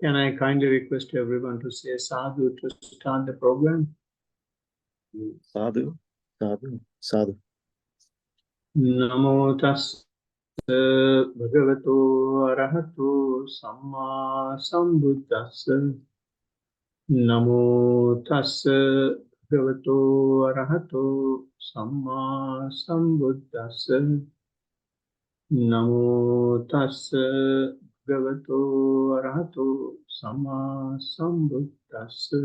Can I kindly request everyone to say sadhu to start the program? Sadhu, sadhu, sadhu. Namo tassa bhagavato arahato samma sambuddhassa. Namo tassa bhagavato arahato samma sambuddhassa. Namo tassa bhagavato arahato samma sambuddhassa.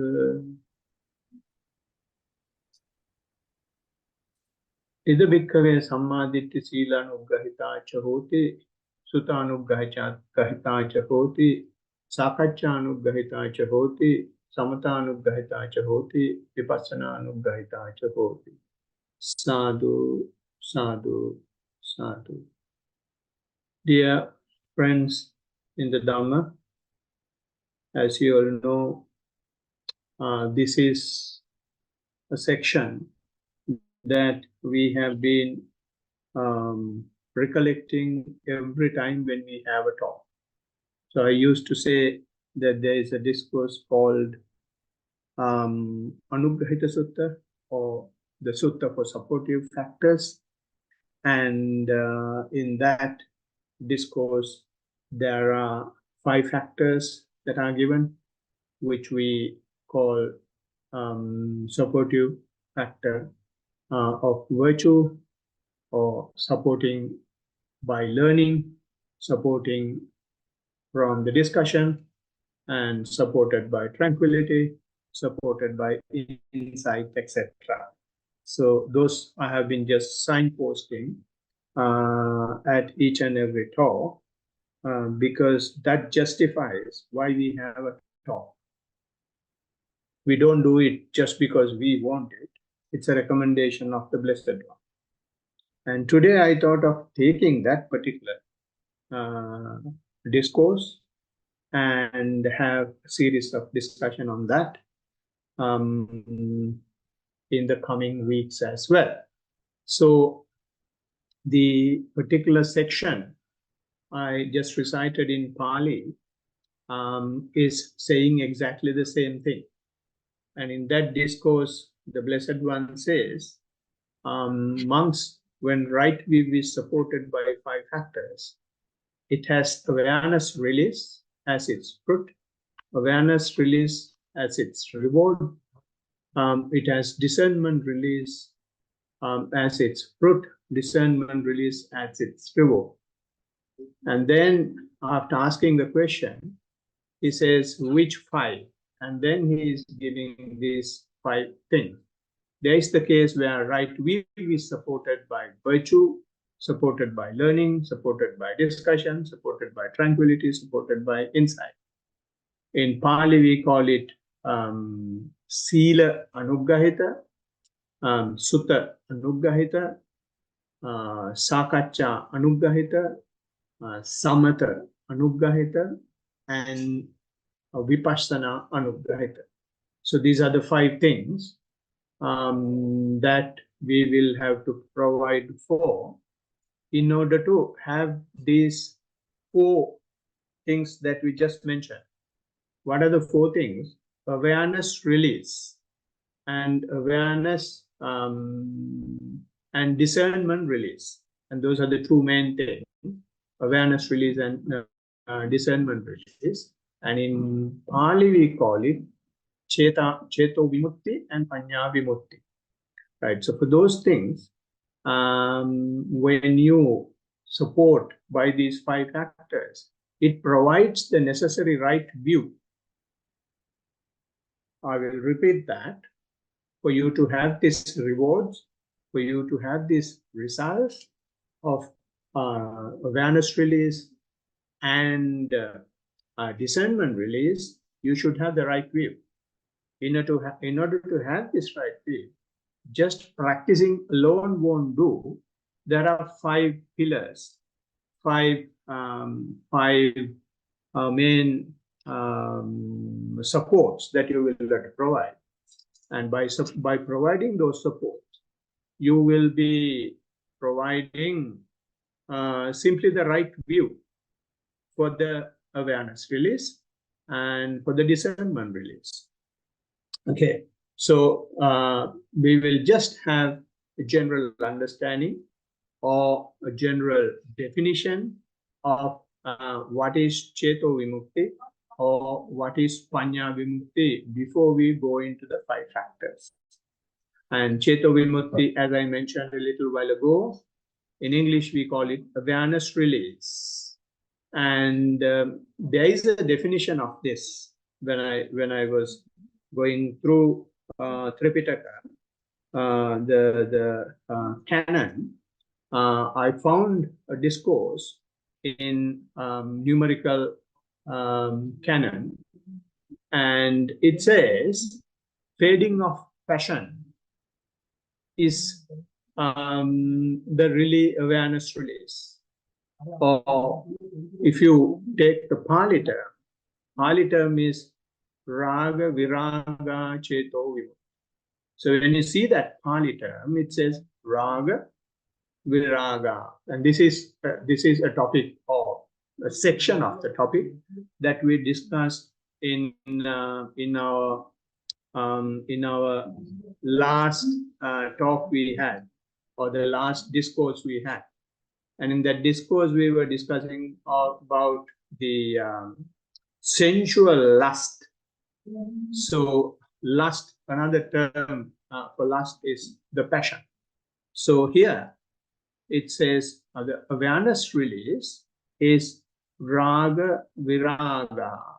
Ida bhikkhave sammaditthi sīlanuggahitā ca hoti, sutanuggahitā ca hoti, sākacchānuggahitā ca hoti, samatānuggahitā ca hoti, vipassananuggahitā ca hoti. Sadhu, sadhu, sadhu. Dear friends in the Dhamma, as you all know, this is a section that we have been recollecting every time when we have a talk. So I used to say that there is a discourse called Anugrahita Sutta, or the Sutta for supportive factors. And in that discourse, there are 5 factors that are given, which we call supportive factor of virtue, or supporting by learning, supporting from the discussion, and supported by tranquility, supported by insight, etc. So those I have been just signposting at each and every talk because that justifies why we have a talk. We don't do it just because we want it. It's a recommendation of the Blessed One. And today I thought of taking that particular discourse and have a series of discussion on that in the coming weeks as well. So the particular section I just recited in Pali is saying exactly the same thing. And in that discourse, the Blessed One says, monks, when right view is supported by 5 factors, it has awareness release as its fruit, awareness release as its reward, it has discernment release as its fruit, discernment release as its reward. And then after asking the question, he says, which 5? And then he is giving these 5 things. There is the case where right view is supported by virtue, supported by learning, supported by discussion, supported by tranquility, supported by insight. In Pali, we call it Sila Anuggahita, Sutta Anuggahita, Sakaccha Anuggahita, Samatha Anuggahita, and Vipassana Anuggahita. So these are the 5 things that we will have to provide for in order to have these 4 things that we just mentioned. What are the 4 things? Awareness release, and awareness and discernment release. And those are the 2 main things, awareness release and discernment release. And in Pali, we call it Cheto Vimutti and Panya Vimutti. Right. So for those things, when you support by these 5 factors, it provides the necessary right view. I will repeat that. For you to have these rewards, for you to have these results of awareness release and discernment release, you should have the right view. In order to have this right view, just practicing alone won't do. There are 5 pillars, 5 main supports that you will have to provide. And by providing those supports, you will be providing simply the right view for the awareness release, and for the discernment release. Okay, so we will just have a general understanding or a general definition of what is Cheto Vimukti or what is Panya Vimukti before we go into the 5 factors. And Cheto Vimukti, as I mentioned a little while ago, in English we call it awareness release. And there is a definition of this when I was going through Tripitaka, the canon. I found a discourse in numerical canon, and it says fading of passion is the awareness release. Or if you take the Pali term is Raga Viraga Cheto Vimukti. So when you see that Pali term, it says Raga Viraga, and this is a topic or a section of the topic that we discussed in our last talk we had, or the last discourse we had. And in that discourse, we were discussing about the sensual lust. So lust, another term for lust is the passion. So here it says the awareness release is Raga Viraga.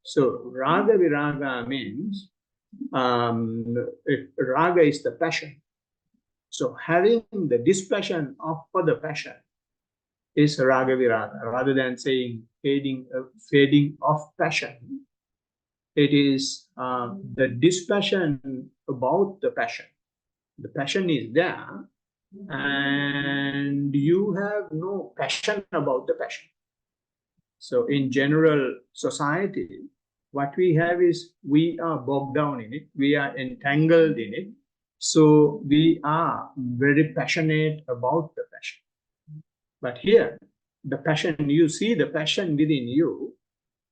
So Raga Viraga means Raga is the passion. So having the dispassion for the passion is Raga Viraga. Rather than saying fading of passion, it is the dispassion about the passion. The passion is there, and you have no passion about the passion. So in general society, what we have is we are bogged down in it, we are entangled in it, so we are very passionate about the passion. But here, the passion, you see the passion within you,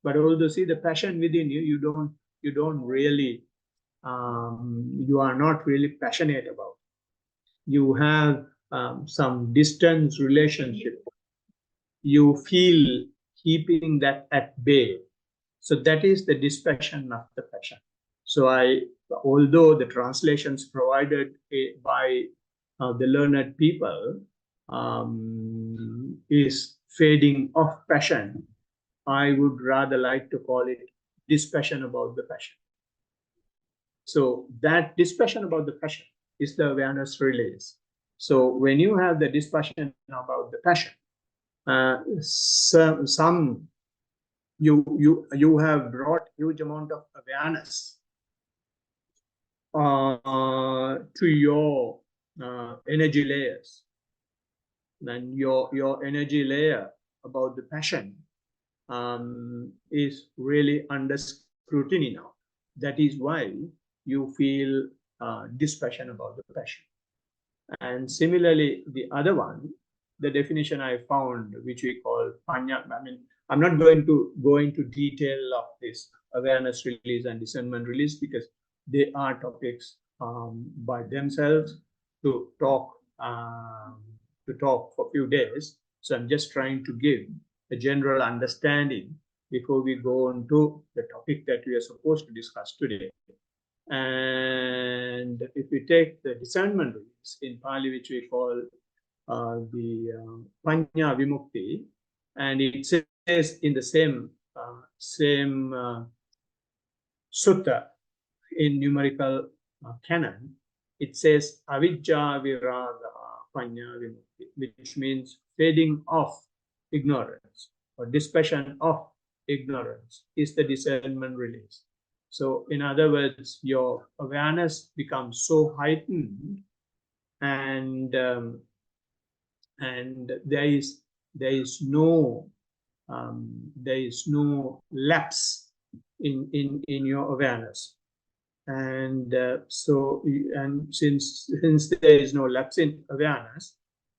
but although see the passion within you, you don't really, you are not really passionate about it. You have some distance relationship. You feel keeping that at bay. So that is the dispassion of the passion. So although the translations provided by the learned people is fading of passion, I would rather like to call it dispassion about the passion. So that dispassion about the passion is the awareness release. So when you have the dispassion about the passion, you have brought huge amount of awareness to your energy layers, and your energy layer about the passion is really under scrutiny now. That is why you feel dispassion about the passion. And similarly, the other one, the definition I found, which we call Panya, I mean, I'm not going to go into detail of this awareness release and discernment release because they are topics by themselves to talk for a few days. So I'm just trying to give a general understanding before we go on to the topic that we are supposed to discuss today. And if we take the discernment release in Pali, which we call the Panya Vimukti, and it says in the same sutta in numerical canon, it says Avijja Viraga Panya Vimukti, which means fading off ignorance or dispassion of ignorance is the discernment release. So in other words, your awareness becomes so heightened, and there is no lapse in your awareness, and since there is no lapse in awareness,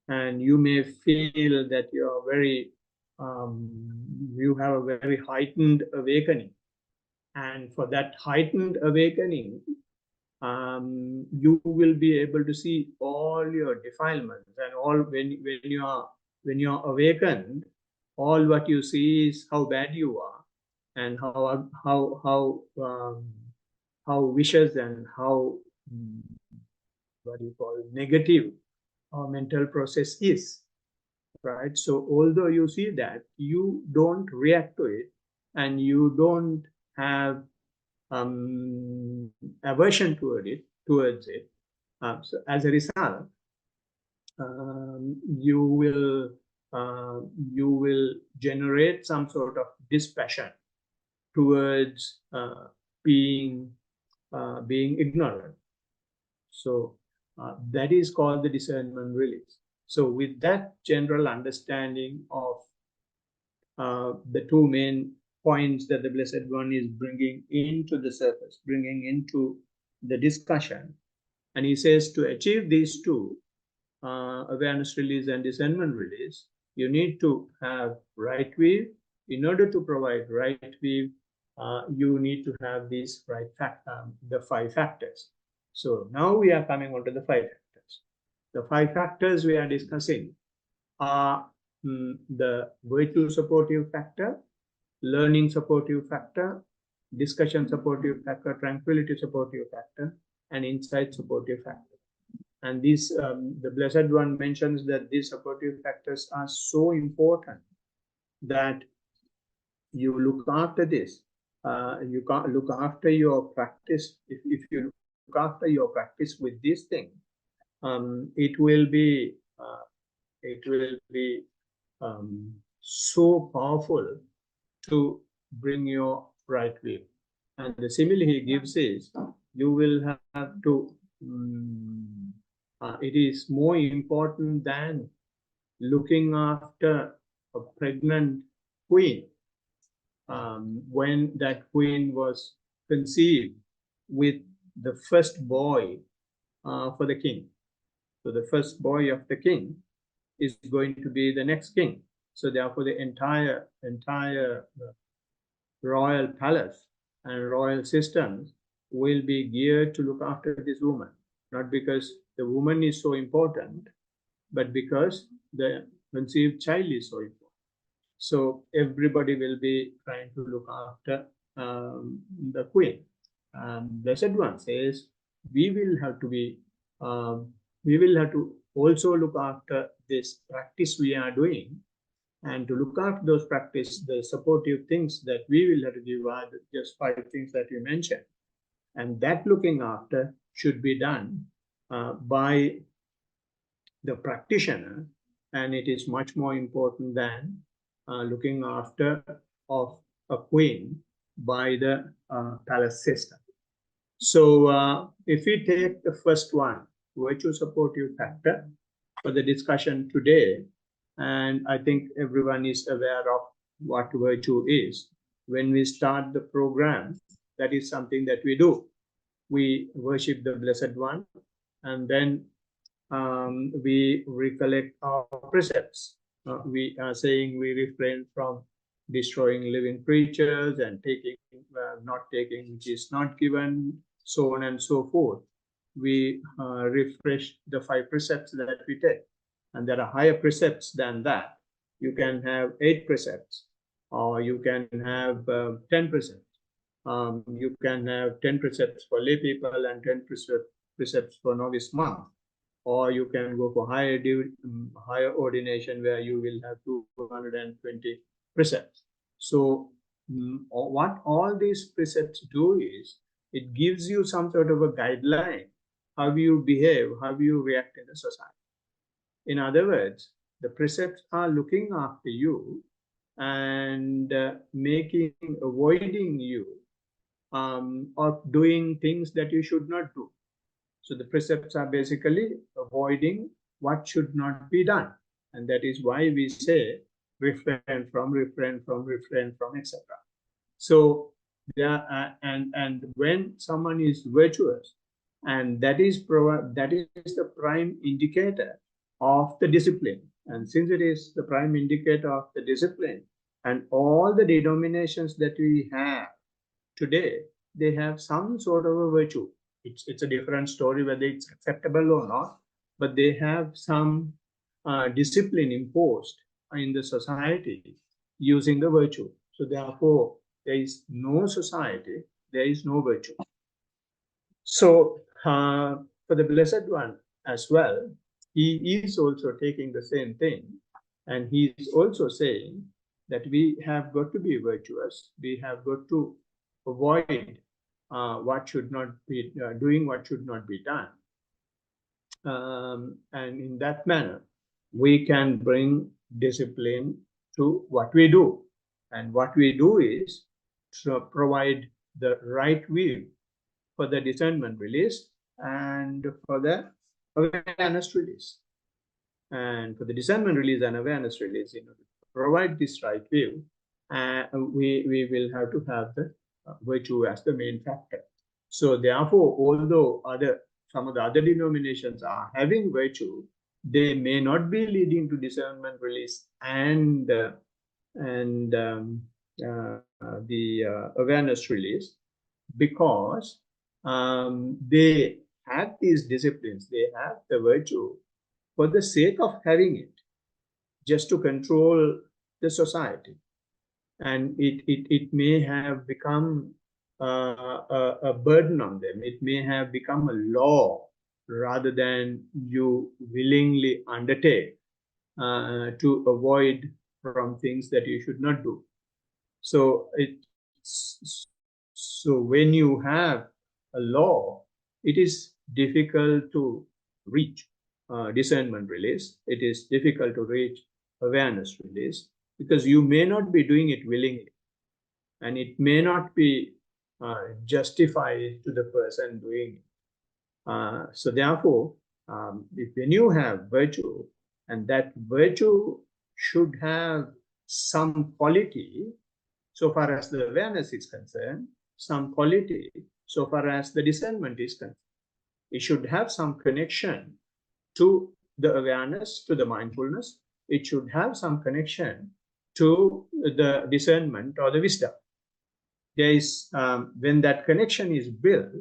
and you may feel that you are very you have a very heightened awakening. And for that heightened awakening, you will be able to see all your defilements, and all when you are awakened, all what you see is how bad you are, and how vicious and how what do you call negative our mental process is, right? So although you see that, you don't react to it, and you don't have aversion towards it. So as a result, you will generate some sort of dispassion towards being ignorant. So that is called the discernment release. So with that general understanding of the two main points that the Blessed One is bringing into the surface, bringing into the discussion, and he says to achieve these two, awareness release and discernment release, you need to have right view. In order to provide right view, you need to have these the 5 factors. So now we are coming on to the 5 factors. The 5 factors we are discussing are the virtue supportive factor, learning supportive factor, discussion supportive factor, tranquility supportive factor, and insight supportive factor. And these, the Blessed One mentions that these supportive factors are so important that you look after this. You can't look after your practice. If you look after your practice with this thing, it will be so powerful to bring your right view. And the simile he gives is, you will have to, it is more important than looking after a pregnant queen. When that queen was conceived with the first boy for the king. So the first boy of the king is going to be the next king. So therefore the entire royal palace and royal systems will be geared to look after this woman, not because the woman is so important, but because the conceived child is so important. So everybody will be trying to look after the queen. Blessed One says, we will have to also look after this practice we are doing, and to look after those practice, the supportive things that we will have to give are just 5 things that you mentioned. And that looking after should be done by the practitioner, and it is much more important than looking after of a queen by the palace system. So if we take the first one, virtue supportive factor, for the discussion today, and I think everyone is aware of what virtue is. When we start the program, that is something that we do. We worship the Blessed One, and then we recollect our precepts. We are saying we refrain from destroying living creatures and taking, not taking which is not given, so on and so forth. We refresh the 5 precepts that we take. And there are higher precepts than that. You can have 8 precepts, or you can have 10 precepts. You can have 10 precepts for lay people and 10 precepts for novice monk. Or you can go for higher ordination, where you will have 220 precepts. So what all these precepts do is, it gives you some sort of a guideline, how you behave, how you react in the society. In other words, the precepts are looking after you and avoiding you of doing things that you should not do. So the precepts are basically avoiding what should not be done. And that is why we say refrain from, etc. So and when someone is virtuous, and that is the prime indicator of the discipline And since it is the prime indicator of the discipline, and all the denominations that we have today, they have some sort of a virtue. It's a different story whether it's acceptable or not, but they have some discipline imposed in the society using the virtue. So therefore, there is no society, there is no virtue. So for the Blessed One as well, he is also taking the same thing, and he is also saying that we have got to be virtuous. We have got to avoid what should not be doing, what should not be done. And in that manner, we can bring discipline to what we do. And what we do is to provide the right view for the discernment release and for the awareness release. And for the discernment release and awareness release, in order to provide this right view, we will have to have the virtue as the main factor. So therefore, although some of the other denominations are having virtue, they may not be leading to discernment release and the awareness release, because they have these disciplines, they have the virtue for the sake of having it, just to control the society. And it may have become a burden on them. It may have become a law rather than you willingly undertake to avoid from things that you should not do. So when you have a law, it is difficult to reach discernment release. It is difficult to reach awareness release, because you may not be doing it willingly, and it may not be justified to the person doing it. So therefore, when you have virtue, and that virtue should have some quality so far as the awareness is concerned, some quality so far as the discernment is concerned. It should have some connection to the awareness, to the mindfulness. It should have some connection to the discernment or the wisdom. There is, when that connection is built,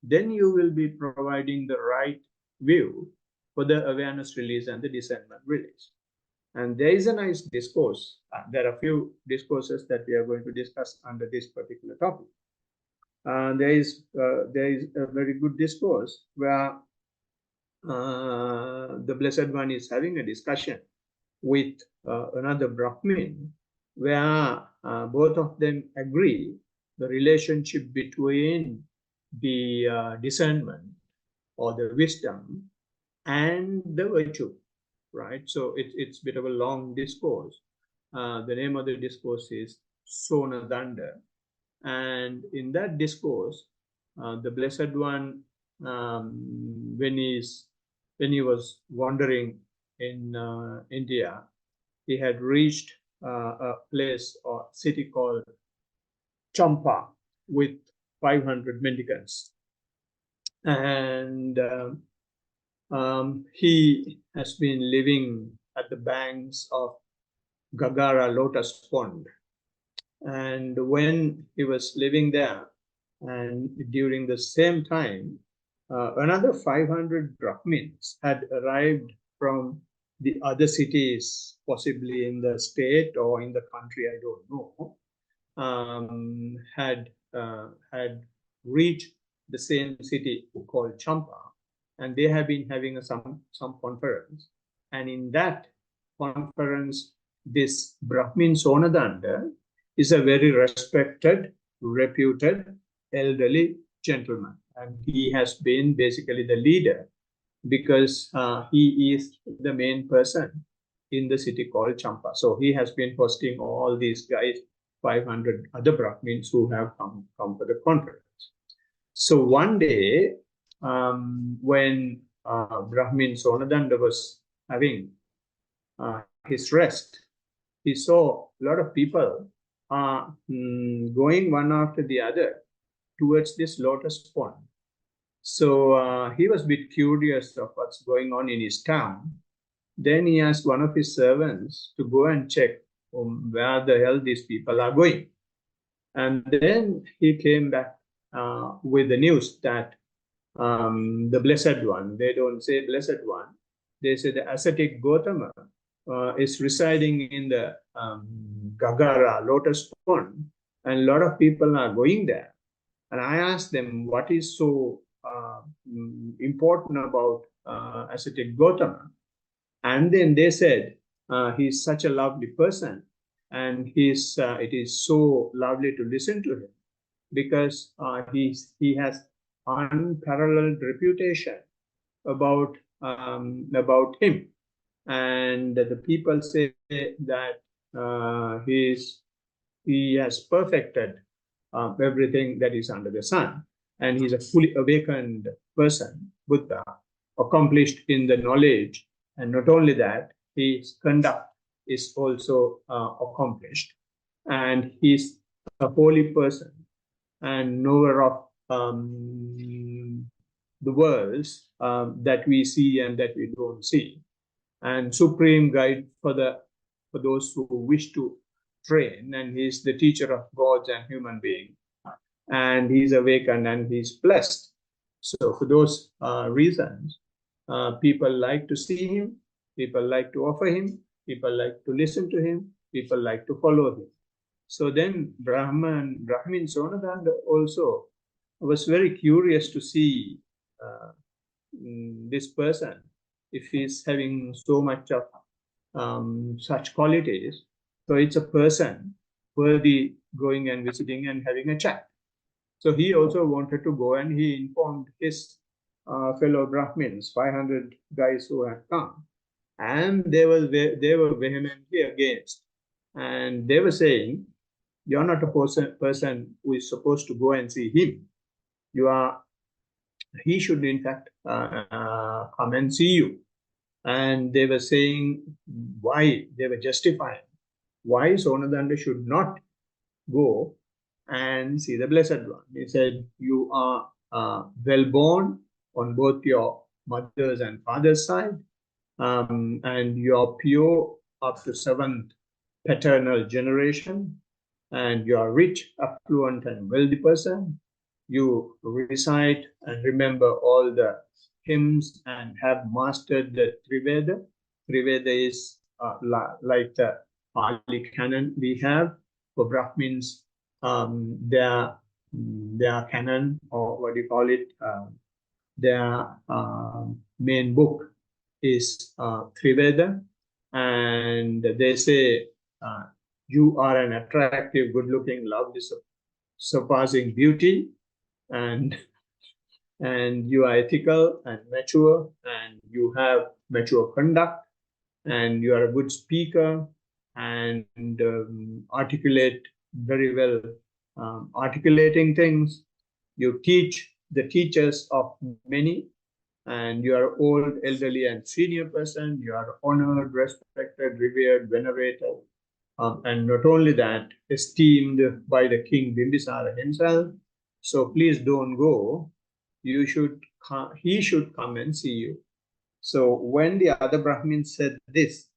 then you will be providing the right view for the awareness release and the discernment release. And there is a nice discourse. There are a few discourses that we are going to discuss under this particular topic. There is a very good discourse where the Blessed One is having a discussion with another Brahmin, where both of them agree the relationship between the discernment or the wisdom and the virtue, right? So it's a bit of a long discourse. The name of the discourse is Sona Danda. And in that discourse, the Blessed One, when he was wandering in India, he had reached a place or city called Champa with 500 mendicants. And he has been living at the banks of Gagara Lotus Pond. And when he was living there, and during the same time, another 500 Brahmins had arrived from the other cities, possibly in the state or in the country, I don't know, had reached the same city called Champa, and they have been having some conference. And in that conference, this Brahmin Sonadanda is a very respected, reputed, elderly gentleman. And he has been basically the leader, because he is the main person in the city called Champa. So he has been hosting all these guys, 500 other Brahmins who have come for the conference. So one day, when Brahmin Sonadanda was having his rest, he saw a lot of people going one after the other towards this lotus pond. So he was a bit curious of what's going on in his town. Then he asked one of his servants to go and check where the hell these people are going. And then he came back with the news that the Blessed One, they don't say Blessed One, they say the ascetic Gautama is residing in the Gagara lotus pond, and a lot of people are going there. And I asked them, what is so important about ascetic Gautama? And then they said, he's such a lovely person, and it is so lovely to listen to him because he has unparalleled reputation about him, and the people say that he has perfected everything that is under the sun, and he's a fully awakened person, Buddha, accomplished in the knowledge, and not only that, his conduct is also accomplished, and he's a holy person and knower of the worlds that we see and that we don't see, and supreme guide for those who wish to train, and he's the teacher of gods and human beings, and he's awakened and he's blessed. So for those reasons, people like to see him, people like to offer him, people like to listen to him, people like to follow him. So then Brahmin Sonadanda also was very curious to see this person, if he's having so much of such qualities. So it's a person worthy going and visiting and having a chat. So he also wanted to go, and he informed his fellow Brahmins, 500 guys who had come, and they were vehemently against, and they were saying, "You're not a person who is supposed to go and see him. He should in fact come and see you." And they were saying why, they were justifying why Sonadanda should not go and see the Blessed One. He said, you are well born on both your mother's and father's side, and you are pure up to seventh paternal generation, and you are rich, affluent, and wealthy person. You recite and remember all the hymns and have mastered the Triveda. Triveda is like the Pali canon we have. For Brahmins, their canon, or what do you call it, their main book is Triveda, and they say you are an attractive, good-looking, lovely, surpassing beauty, and you are ethical and mature, and you have mature conduct, and you are a good speaker, and articulate very well, articulating things. You teach the teachers of many, and you are old, elderly, and senior person. You are honored, respected, revered, venerated, and not only that, esteemed by the king Bimbisara himself. So please don't go. He should come and see you. So when the other Brahmins said this,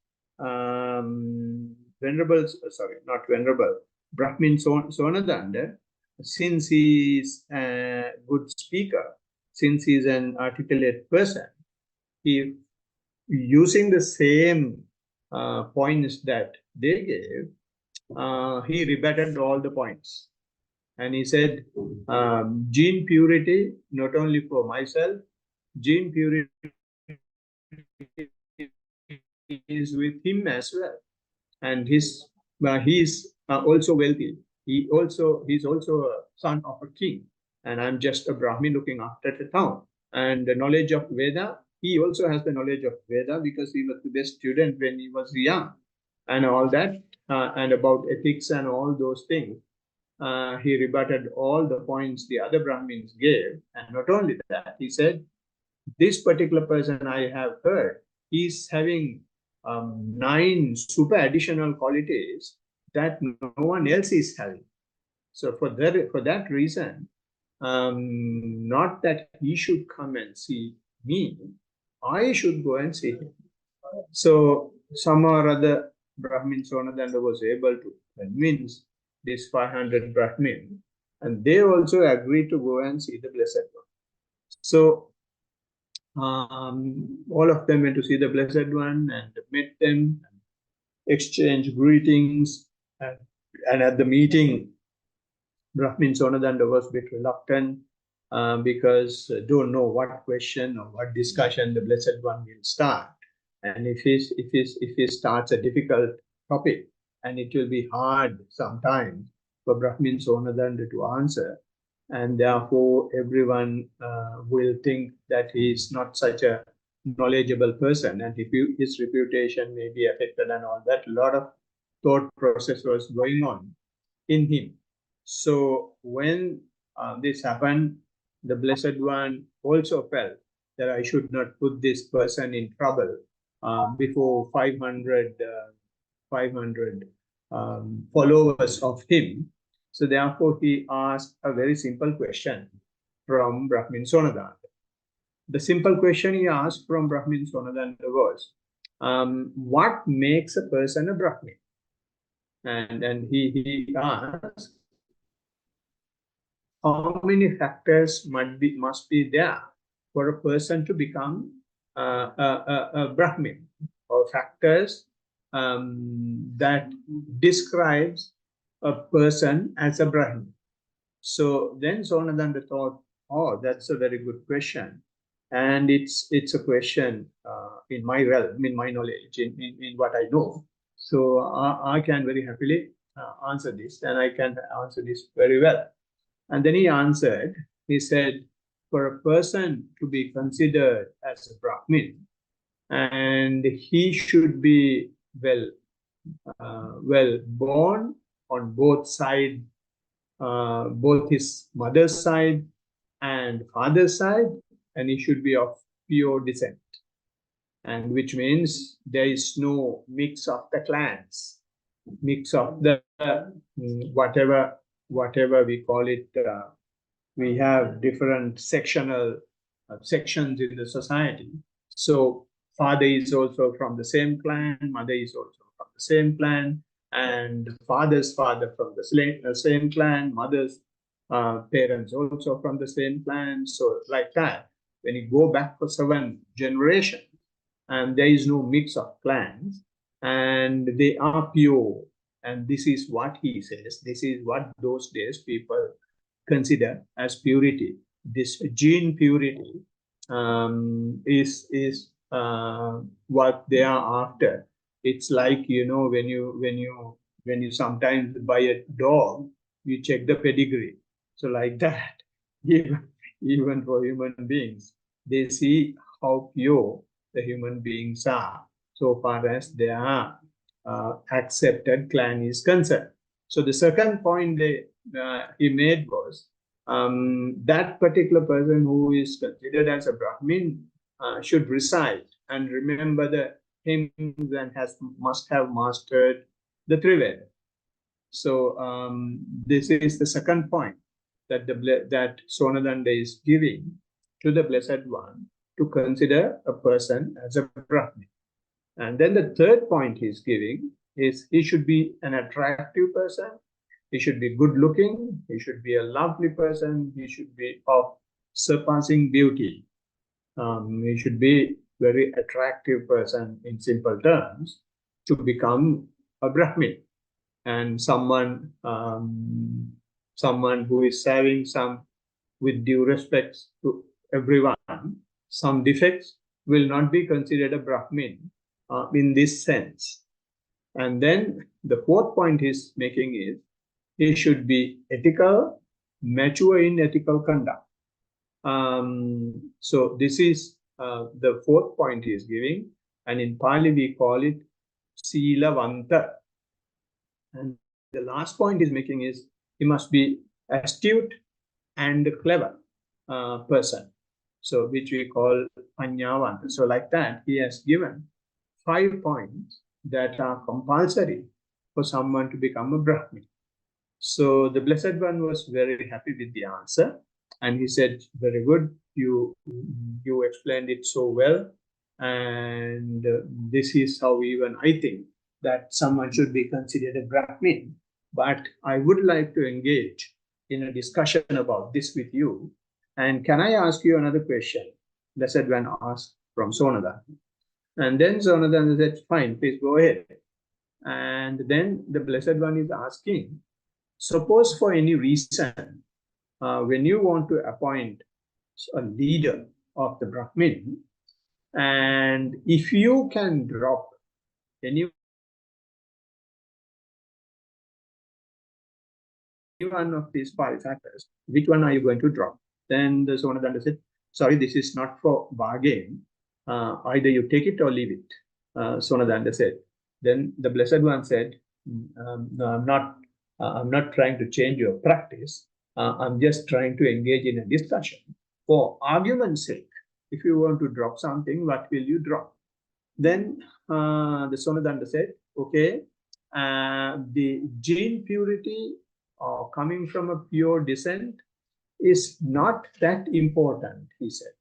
Brahmin Sonadanda, since he is a good speaker, since he is an articulate person, he, using the same points that they gave, he rebutted all the points. And he said, gene purity, not only for myself, gene purity is with him as well. And he's also wealthy. He's also a son of a king. And I'm just a Brahmin looking after the town. And the knowledge of Veda, he also has the knowledge of Veda because he was the best student when he was young, and all that, and about ethics and all those things. He rebutted all the points the other Brahmins gave. And not only that, he said, this particular person I have heard, he's having 9 super additional qualities that no one else is having. So for that reason, not that he should come and see me, I should go and see him. So somehow or other, Brahmin Sonadanda was able to convince these 500 Brahmin, and they also agreed to go and see the Blessed One. So all of them went to see the Blessed One and met them, exchanged greetings, and at the meeting, Brahmin Sonadanda was a bit reluctant because don't know what question or what discussion the Blessed One will start. And if he starts a difficult topic, and it will be hard sometimes for Brahmin Sonadanda to answer, and therefore everyone will think that he is not such a knowledgeable person, and his reputation may be affected and all that. A lot of thought process was going on in him. So when this happened, the Blessed One also felt that I should not put this person in trouble before 500 followers of him. So therefore, he asked a very simple question from Brahmin Sonadanda. The simple question he asked from Brahmin Sonadanda was, what makes a person a Brahmin? And he asked, how many factors must be there for a person to become a Brahmin, or factors that describes a person as a Brahmin. So then Sonadanda thought, oh, that's a very good question. And it's a question in my realm, in my knowledge, in what I know. So I can very happily answer this, and I can answer this very well. And then he answered, he said, for a person to be considered as a Brahmin, and he should be well born on both sides, both his mother's side and father's side, and he should be of pure descent. And which means there is no mix of the clans, mix of the whatever we call it. We have different sections in the society. So father is also from the same clan, mother is also from the same clan, and father's father from the same clan, mother's parents also from the same clan. So like that, when you go back for 7 generations, and there is no mix of clans, and they are pure. And this is what he says. This is what those days people consider as purity. This gene purity is what they are after. It's like, when you sometimes buy a dog, you check the pedigree. So like that, even for human beings, they see how pure the human beings are, so far as their accepted clan is concerned. So the second point he made was that particular person who is considered as a Brahmin should recite and remember the hymns and must have mastered the Triveda. So this is the second point that Sonadanda is giving to the Blessed One to consider a person as a Brahmin. And then the third point he's giving is he should be an attractive person, he should be good looking, he should be a lovely person, he should be of surpassing beauty. He should be very attractive person in simple terms to become a Brahmin, and someone who is having some, with due respect to everyone, some defects will not be considered a Brahmin in this sense. And then the fourth point he's making is he should be ethical, mature in ethical conduct. So this is the fourth point he is giving, and in Pali we call it Silavanta. And the last point he's making is he must be astute and clever person, so which we call Panyavanta. So like that, he has given 5 points that are compulsory for someone to become a Brahmin. So the Blessed One was very happy with the answer, and he said, very good, you explained it so well, And this is how even I think that someone should be considered a Brahmin. But I would like to engage in a discussion about this with you. And can I ask you another question? Blessed One asked from Sonada. And then Sonada said, fine, please go ahead. And then the Blessed One is asking, suppose for any reason, when you want to appoint a leader of the Brahmin, and if you can drop any one of these five factors, which one are you going to drop? Then the Sonadanda said, sorry, this is not for bargain. Either you take it or leave it. Sonadanda said. Then the Blessed One said, no, I'm not trying to change your practice. I'm just trying to engage in a discussion. For argument's sake, if you want to drop something, what will you drop? Then the Sonadanda said, okay, the gene purity coming from a pure descent is not that important, he said.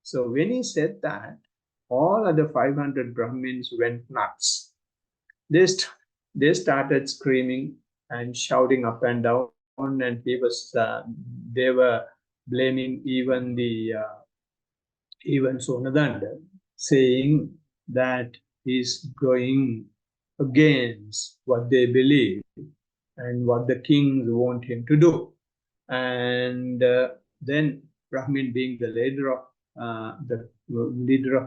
So when he said that, all other 500 Brahmins went nuts. They started screaming and shouting up and down, and they were blaming even Sonadanda, saying that he's going against what they believe and what the kings want him to do. And then Brahmin, being the leader of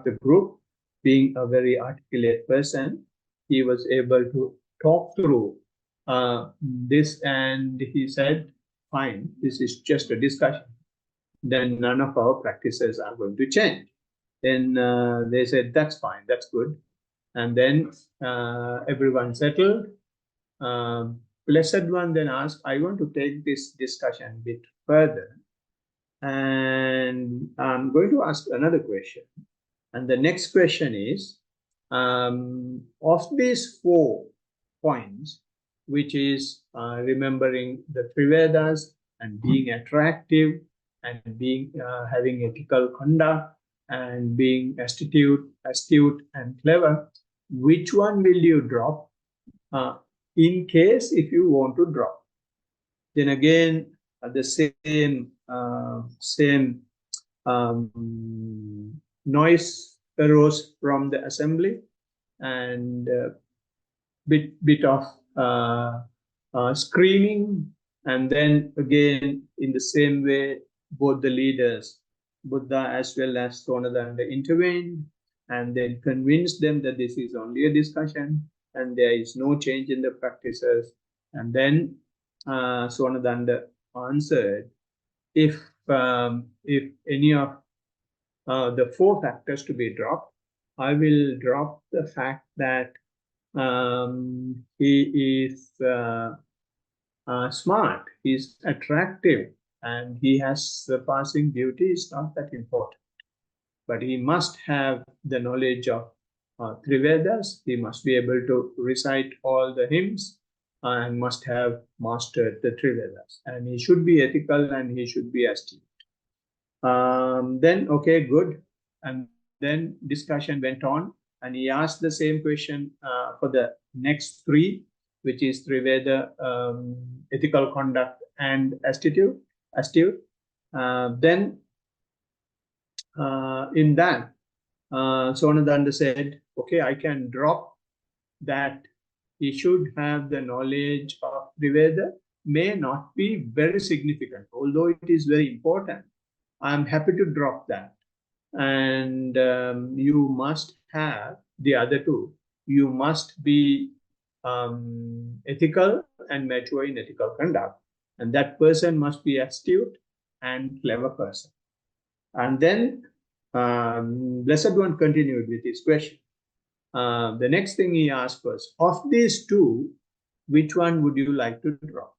the group, being a very articulate person, he was able to talk through this, and he said, fine, this is just a discussion. Then none of our practices are going to change. Then they said, that's fine, that's good. And then everyone settled. Blessed One then asked, I want to take this discussion a bit further. And I'm going to ask another question. And the next question is, of these 4 points, which is remembering the Trivedas and being attractive and being having ethical conduct and being astute and clever, which one will you drop in case if you want to drop? Then again, the same noise arose from the assembly, and bit of screaming, and then again in the same way both the leaders, Buddha as well as Sonadanda, intervened and then convinced them that this is only a discussion and there is no change in the practices. And then Sonadanda answered, if any of the 4 factors to be dropped, I will drop the fact that he is smart, he's attractive, and he has surpassing beauty is not that important. But he must have the knowledge of Trivedas, he must be able to recite all the hymns, and must have mastered the Trivedas. And he should be ethical and he should be astute. Then, okay, good. And then discussion went on, and he asked the same question for the next 3, which is Triveda, ethical conduct, and astute. Then in that, Sonadanda said, okay, I can drop that he should have the knowledge of Triveda, may not be very significant, although it is very important. I'm happy to drop that. And you must have the other 2. You must be ethical and mature in ethical conduct. And that person must be astute and clever person. And then Blessed One continued with his question. The next thing he asked was, of these 2, which one would you like to drop?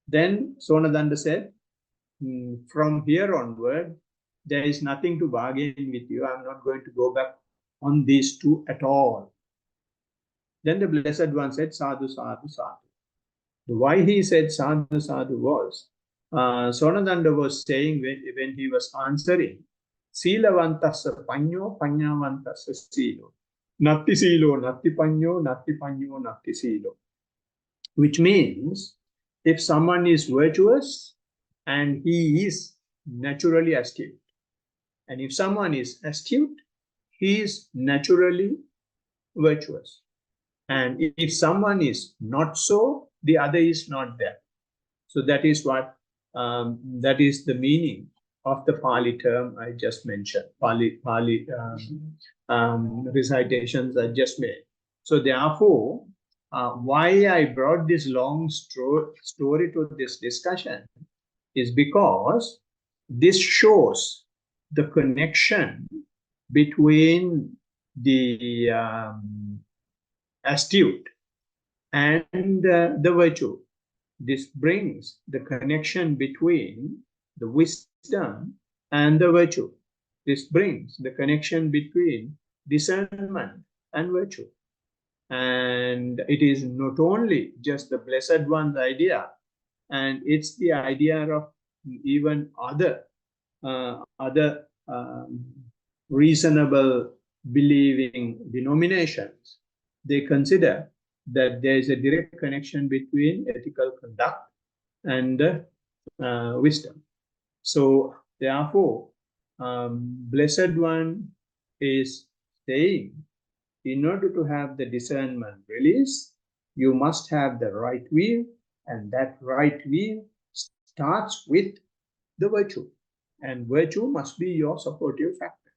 Then Sonadanda said, from here onward, there is nothing to bargain with you. I'm not going to go back on these 2 at all. Then the Blessed One said, sadhu, sadhu, sadhu. Why he said sadhu, sadhu was, Sonadanda was saying when he was answering Silavantassa panyo, panyavantassa silo. Natti silo, natti panyo, natti panyo, natti silo. Which means if someone is virtuous and he is naturally astute, and if someone is astute, he is naturally virtuous. And if someone is not so, the other is not there. So that is what, that is the meaning of the Pali term I just mentioned, Pali recitations I just made. So therefore, why I brought this long story to this discussion is because this shows the connection between the astute and the virtue. This brings the connection between the wisdom and the virtue. This brings the connection between discernment and virtue. And it is not only just the Blessed One's idea, and it's the idea of even other reasonable believing denominations. They consider that there is a direct connection between ethical conduct and wisdom. So therefore, Blessed One is saying, in order to have the discernment release, you must have the right view, and that right view starts with the virtue. And virtue must be your supportive factor.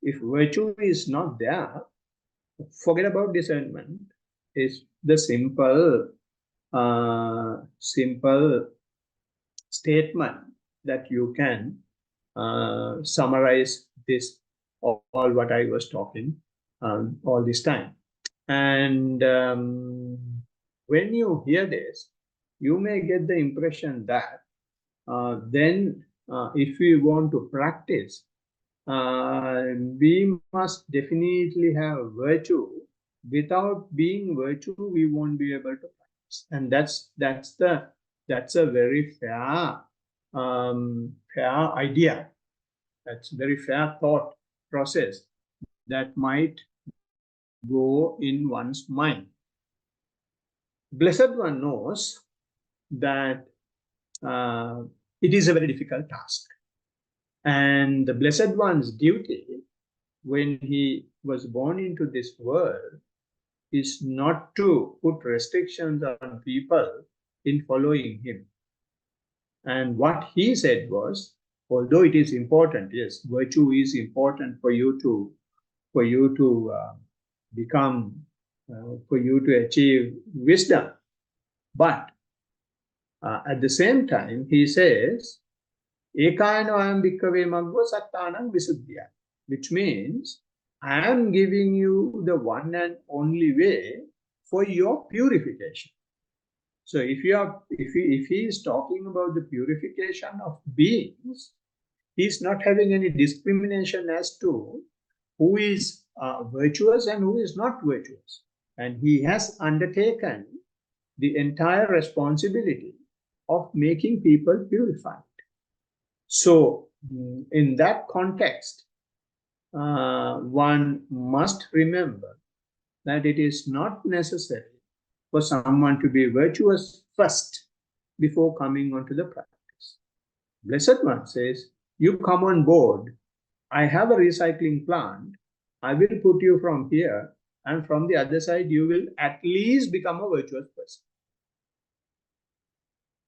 If virtue is not there, forget about discernment. Is the simple statement that you can summarize this all what I was talking all this time. And when you hear this, you may get the impression that then if we want to practice, we must definitely have virtue. Without being virtue, we won't be able to practice, and that's a very fair idea. That's a very fair thought process that might go in one's mind. Blessed One knows that it is a very difficult task, and the Blessed One's duty when he was born into this world is not to put restrictions on people in following him. And what he said was, although it is important, yes, virtue is important for you to become, for you to achieve wisdom. But at the same time, he says, Ekayano ayam bhikkhave maggo sattanam visuddhya, which means I am giving you the one and only way for your purification. So if he is talking about the purification of beings, he is not having any discrimination as to who is virtuous and who is not virtuous. And he has undertaken the entire responsibility of making people purified. So in that context, one must remember that it is not necessary for someone to be virtuous first before coming onto the practice. Blessed One says, you come on board, I have a recycling plant, I will put you from here, and from the other side you will at least become a virtuous person.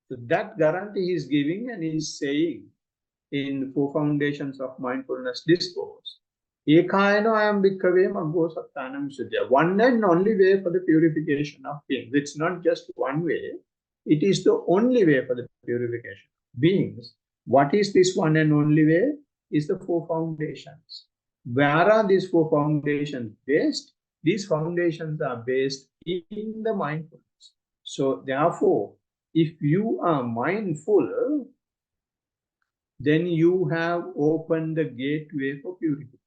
So that guarantee he is giving, and he is saying in 4 Foundations of Mindfulness Discourse, Ekayano ayam bhikkhave maggo sattanam visuddhya. One and only way for the purification of beings. It's not just one way, it is the only way for the purification of beings. What is this one and only way? Is the 4 foundations. Where are these 4 foundations based? These foundations are based in the mindfulness. So therefore, if you are mindful, then you have opened the gateway for purification.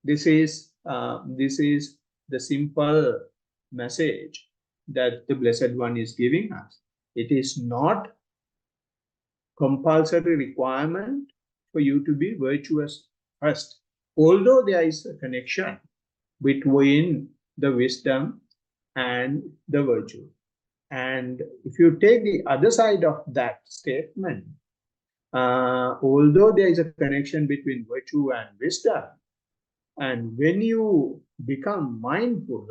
This is the simple message that the Blessed One is giving us. It is not compulsory requirement for you to be virtuous first, although there is a connection between the wisdom and the virtue. And if you take the other side of that statement, although there is a connection between virtue and wisdom, and when you become mindful,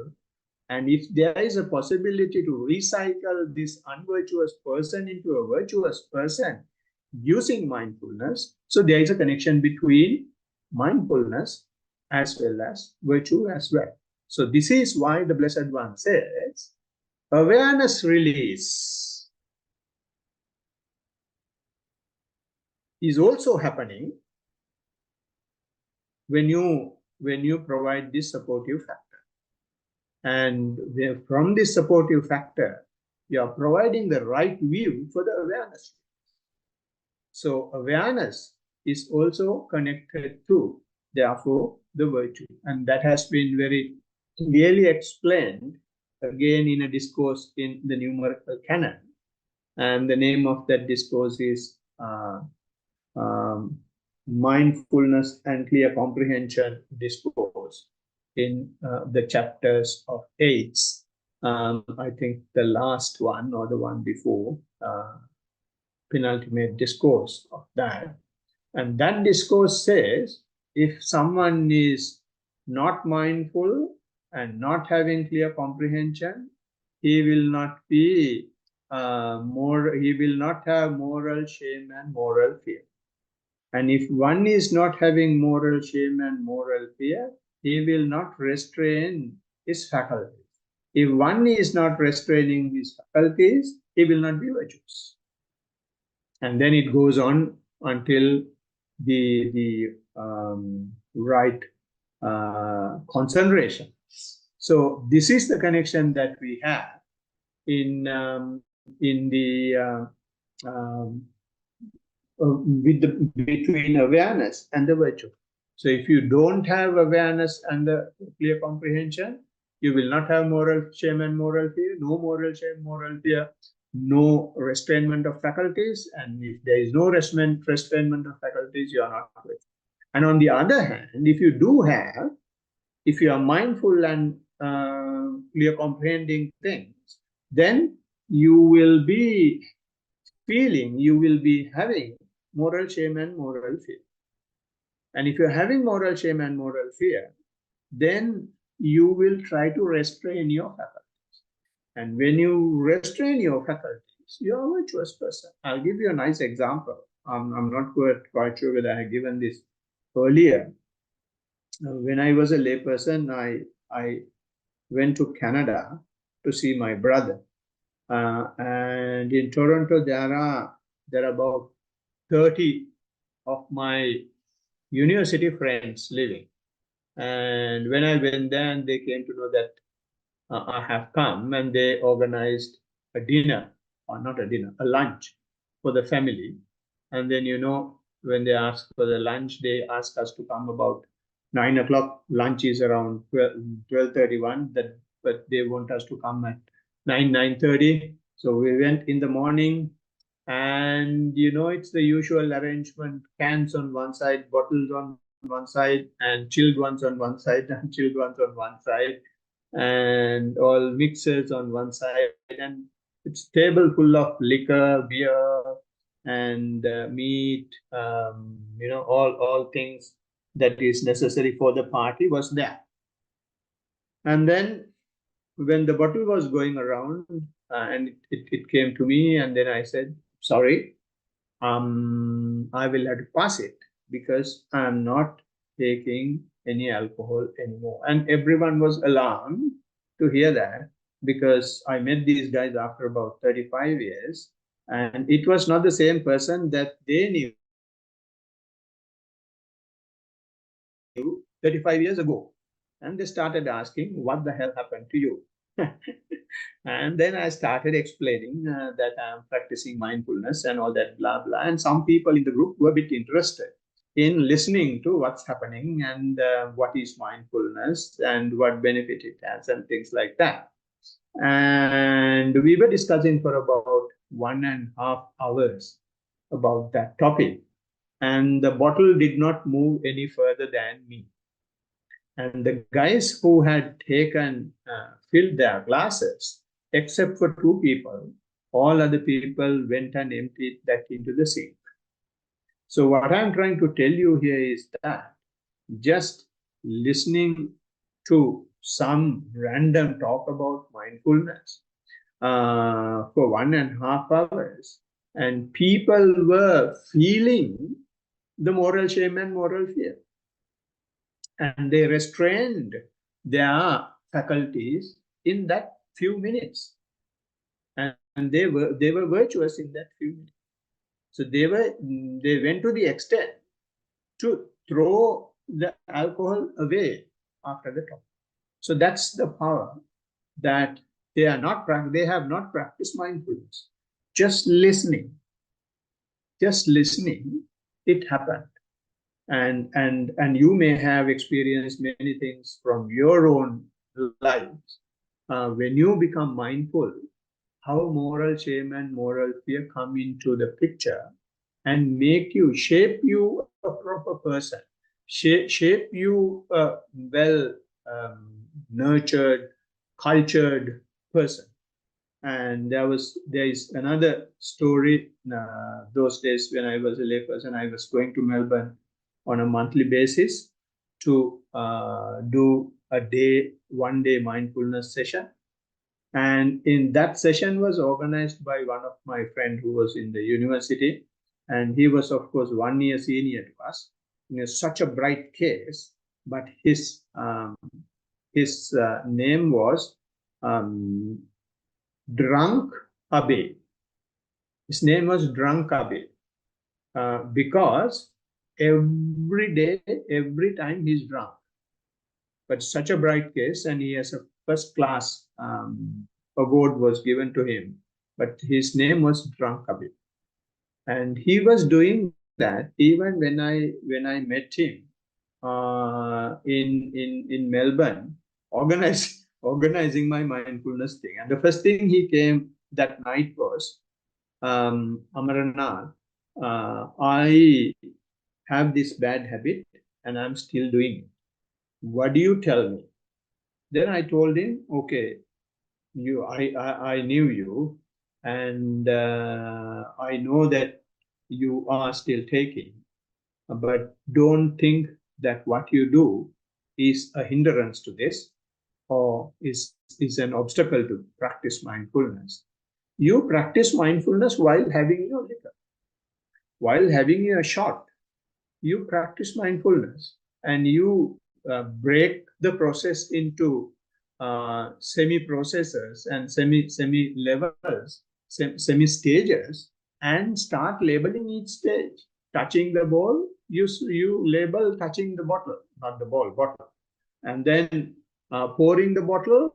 and if there is a possibility to recycle this unvirtuous person into a virtuous person using mindfulness, so there is a connection between mindfulness as well as virtue as well. So this is why the Blessed One says, awareness release is also happening when you provide this supportive factor. And from this supportive factor, you are providing the right view for the awareness. So awareness is also connected to, therefore, the virtue. And that has been very clearly explained again in a discourse in the numerical canon. And the name of that discourse is Mindfulness and Clear Comprehension Discourse in the chapters of eights. I think the last one or the one before, penultimate discourse of that. And that discourse says, if someone is not mindful and not having clear comprehension, he will not be he will not have moral shame and moral fear. And if one is not having moral shame and moral fear, he will not restrain his faculties. If one is not restraining his faculties, he will not be virtuous. And then it goes on until the right concentration. So this is the connection that we have in the between awareness and the virtue. So if you don't have awareness and the clear comprehension, you will not have moral shame and moral fear, no moral shame, moral fear, no restrainment of faculties. And if there is no restrainment of faculties, you are not virtuous. And on the other hand, if you do have, if you are mindful and clear comprehending things, then you will be feeling, you will be having moral shame and moral fear. And if you're having moral shame and moral fear, then you will try to restrain your faculties. And when you restrain your faculties, you're a virtuous person. I'll give you a nice example. I'm not quite sure whether I have given this earlier. When I was a layperson, I went to Canada to see my brother. And in Toronto, there are about 30 of my university friends living. And when I went there, and they came to know that I have come, and they organized a dinner, or not a dinner, a lunch for the family. And then, when they ask for the lunch, they ask us to come about 9 o'clock. Lunch is around 12:31, but they want us to come at 9:30. So we went in the morning, and it's the usual arrangement: cans on one side, bottles on one side, and chilled ones on one side, and chilled ones on one side, and all mixers on one side. And it's table full of liquor, beer, and meat, all things that is necessary for the party was there. And then when the bottle was going around, and it came to me, and then I said, sorry, I will have to pass it because I'm not taking any alcohol anymore. And everyone was alarmed to hear that, because I met these guys after about 35 years, and it was not the same person that they knew 35 years ago. And they started asking, what the hell happened to you? And then I started explaining that I'm practicing mindfulness and all that, blah, blah. And some people in the group were a bit interested in listening to what's happening and what is mindfulness and what benefit it has and things like that. And we were discussing for about 1.5 hours about that topic. and the bottle did not move any further than me. And the guys who had taken, filled their glasses, except for two people, all other people went and emptied that into the sink. So what I'm trying to tell you here is that just listening to some random talk about mindfulness for 1.5 hours, and people were feeling the moral shame and moral fear, and they restrained their faculties in that few minutes, and they were virtuous in that few minutes. So they went to the extent to throw the alcohol away after the talk. So that's the power that they have not practiced mindfulness. Just listening, it happened. And you may have experienced many things from your own lives. When you become mindful, how moral shame and moral fear come into the picture and shape you a proper person, shape you a well nurtured, cultured person. And there is another story. Those days when I was a layperson, I was going to Melbourne on a monthly basis to do a 1 day mindfulness session. And in that session was organized by one of my friend who was in the university, and he was of course 1 year senior to us. Such a bright case, but his name was Drunk Abe. His name was Drunk Abe because every day, every time he's drunk. But such a bright case, and he has a first class award was given to him. But his name was Drunk Abe, and he was doing that even when I met him in Melbourne, organizing my mindfulness thing. And the first thing he came that night was, Amaranath, I have this bad habit and I'm still doing it. What do you tell me? Then I told him, okay, I knew you, and I know that you are still taking, but don't think that what you do is a hindrance to this or is an obstacle to practice mindfulness. You practice mindfulness while having your liquor, while having your shot. You practice mindfulness and you break the process into semi-processes and semi-levels, semi-stages, and start labeling each stage. Touching the ball, you label touching the bottle, not the ball, bottle. And then pouring the bottle,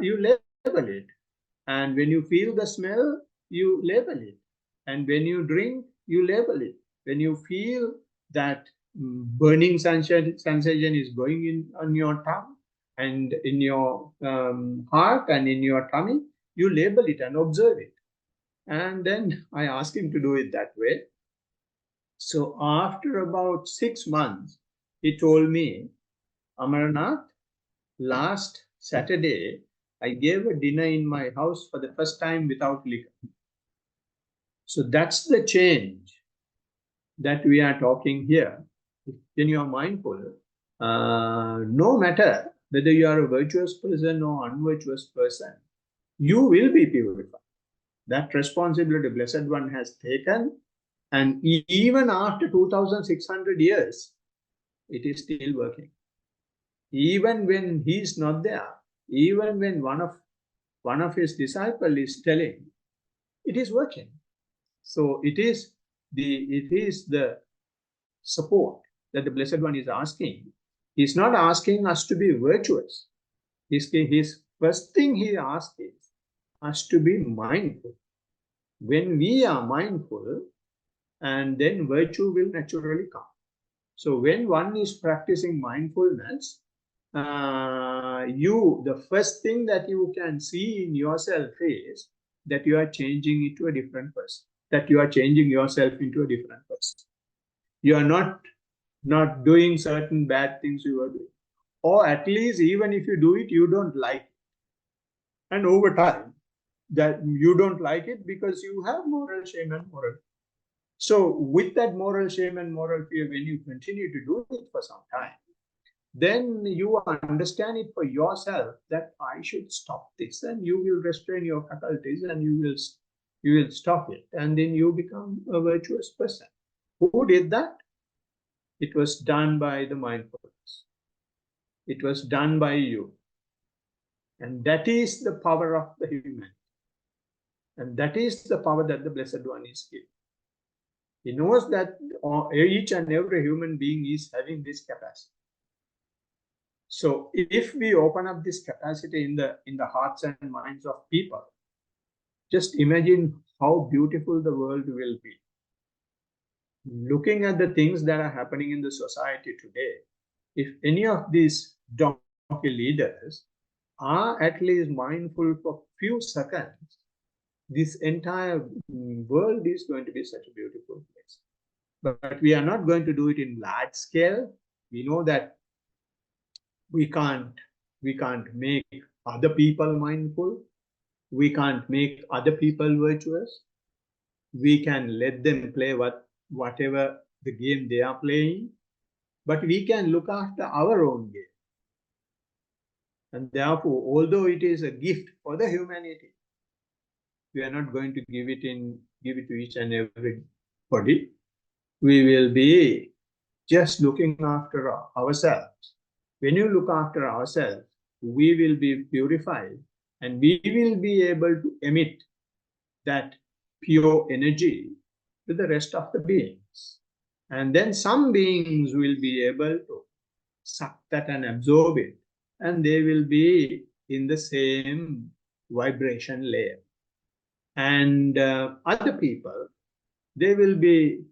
you label it. And when you feel the smell, you label it. And when you drink, you label it. When you feel that burning sensation is going in on your tongue and in your heart and in your tummy, you label it and observe it. And then I asked him to do it that way. So after about 6 months, he told me, Amaranath, last Saturday, I gave a dinner in my house for the first time without liquor. So that's the change that we are talking here. When you are mindful, no matter whether you are a virtuous person or unvirtuous person, you will be purified. That responsibility the Blessed One has taken, and even after 2,600 years, it is still working. Even when he is not there, even when one of his disciples is telling, it is working. So it is the support that the Blessed One is asking. He's not asking us to be virtuous. His first thing he asks is us to be mindful. When we are mindful, and then virtue will naturally come. So when one is practicing mindfulness, the first thing that you can see in yourself is that you are changing into a different person, that you are changing yourself into a different person. You are not doing certain bad things you are doing. Or at least even if you do it, you don't like it. And over time, that you don't like it because you have moral shame and moral. So with that moral shame and moral fear, when you continue to do it for some time, then you understand it for yourself that I should stop this, and you will restrain your faculties and you will stop it, and then you become a virtuous person. Who did that? It was done by the mindfulness. It was done by you. And that is the power of the human. And that is the power that the Blessed One is giving. He knows that each and every human being is having this capacity. So if we open up this capacity in the hearts and minds of people, just imagine how beautiful the world will be. Looking at the things that are happening in the society today, if any of these donkey leaders are at least mindful for a few seconds, this entire world is going to be such a beautiful place. But we are not going to do it in large scale. We know that we can't make other people mindful. We can't make other people virtuous. We can let them play whatever the game they are playing, but we can look after our own game. And therefore, although it is a gift for the humanity, we are not going to give it to each and everybody. We will be just looking after ourselves. When you look after ourselves, we will be purified and we will be able to emit that pure energy to the rest of the beings. And then some beings will be able to suck that and absorb it, and they will be in the same vibration layer. And other people, they will be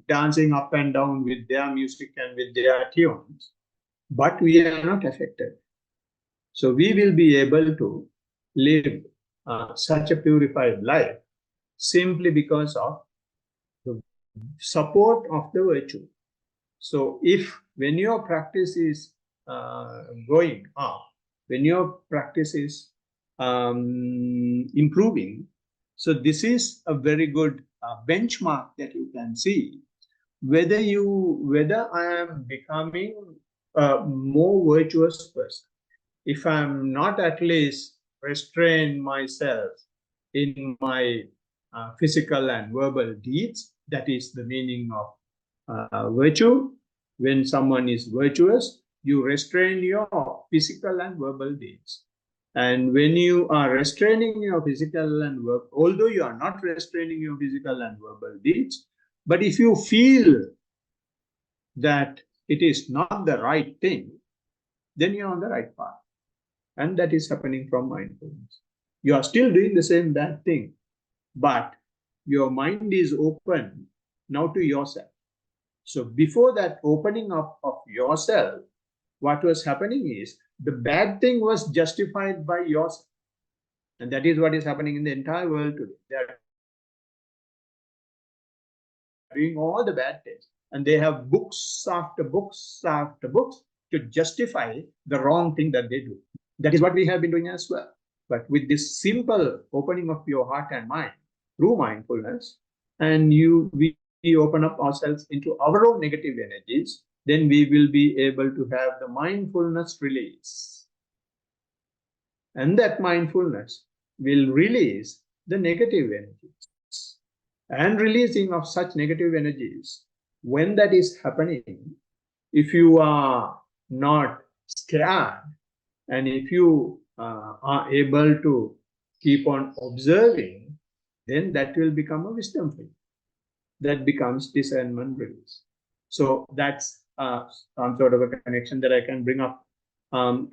dancing up and down with their music and with their tunes, but we are not affected. So we will be able to live such a purified life simply because of the support of the virtue. So if when your practice is going up, when your practice is improving, so this is a very good benchmark that you can see whether I am becoming a more virtuous person. If I'm not at least restrain myself in my physical and verbal deeds, that is the meaning of virtue. When someone is virtuous, you restrain your physical and verbal deeds. And when you are restraining your physical and verbal, although you are not restraining your physical and verbal deeds, but if you feel that it is not the right thing, then you're on the right path. And that is happening from mindfulness. You are still doing the same bad thing, but your mind is open now to yourself. So before that opening up of yourself, what was happening is the bad thing was justified by yourself. And that is what is happening in the entire world today. They are doing all the bad things. And they have books after books after books to justify the wrong thing that they do. That is what we have been doing as well. But with this simple opening of your heart and mind through mindfulness, and we open up ourselves into our own negative energies, then we will be able to have the mindfulness release. And that mindfulness will release the negative energies. And releasing of such negative energies, when that is happening, if you are not scared, and if you are able to keep on observing, then that will become a wisdom for you. That becomes discernment release. So that's some sort of a connection that I can bring up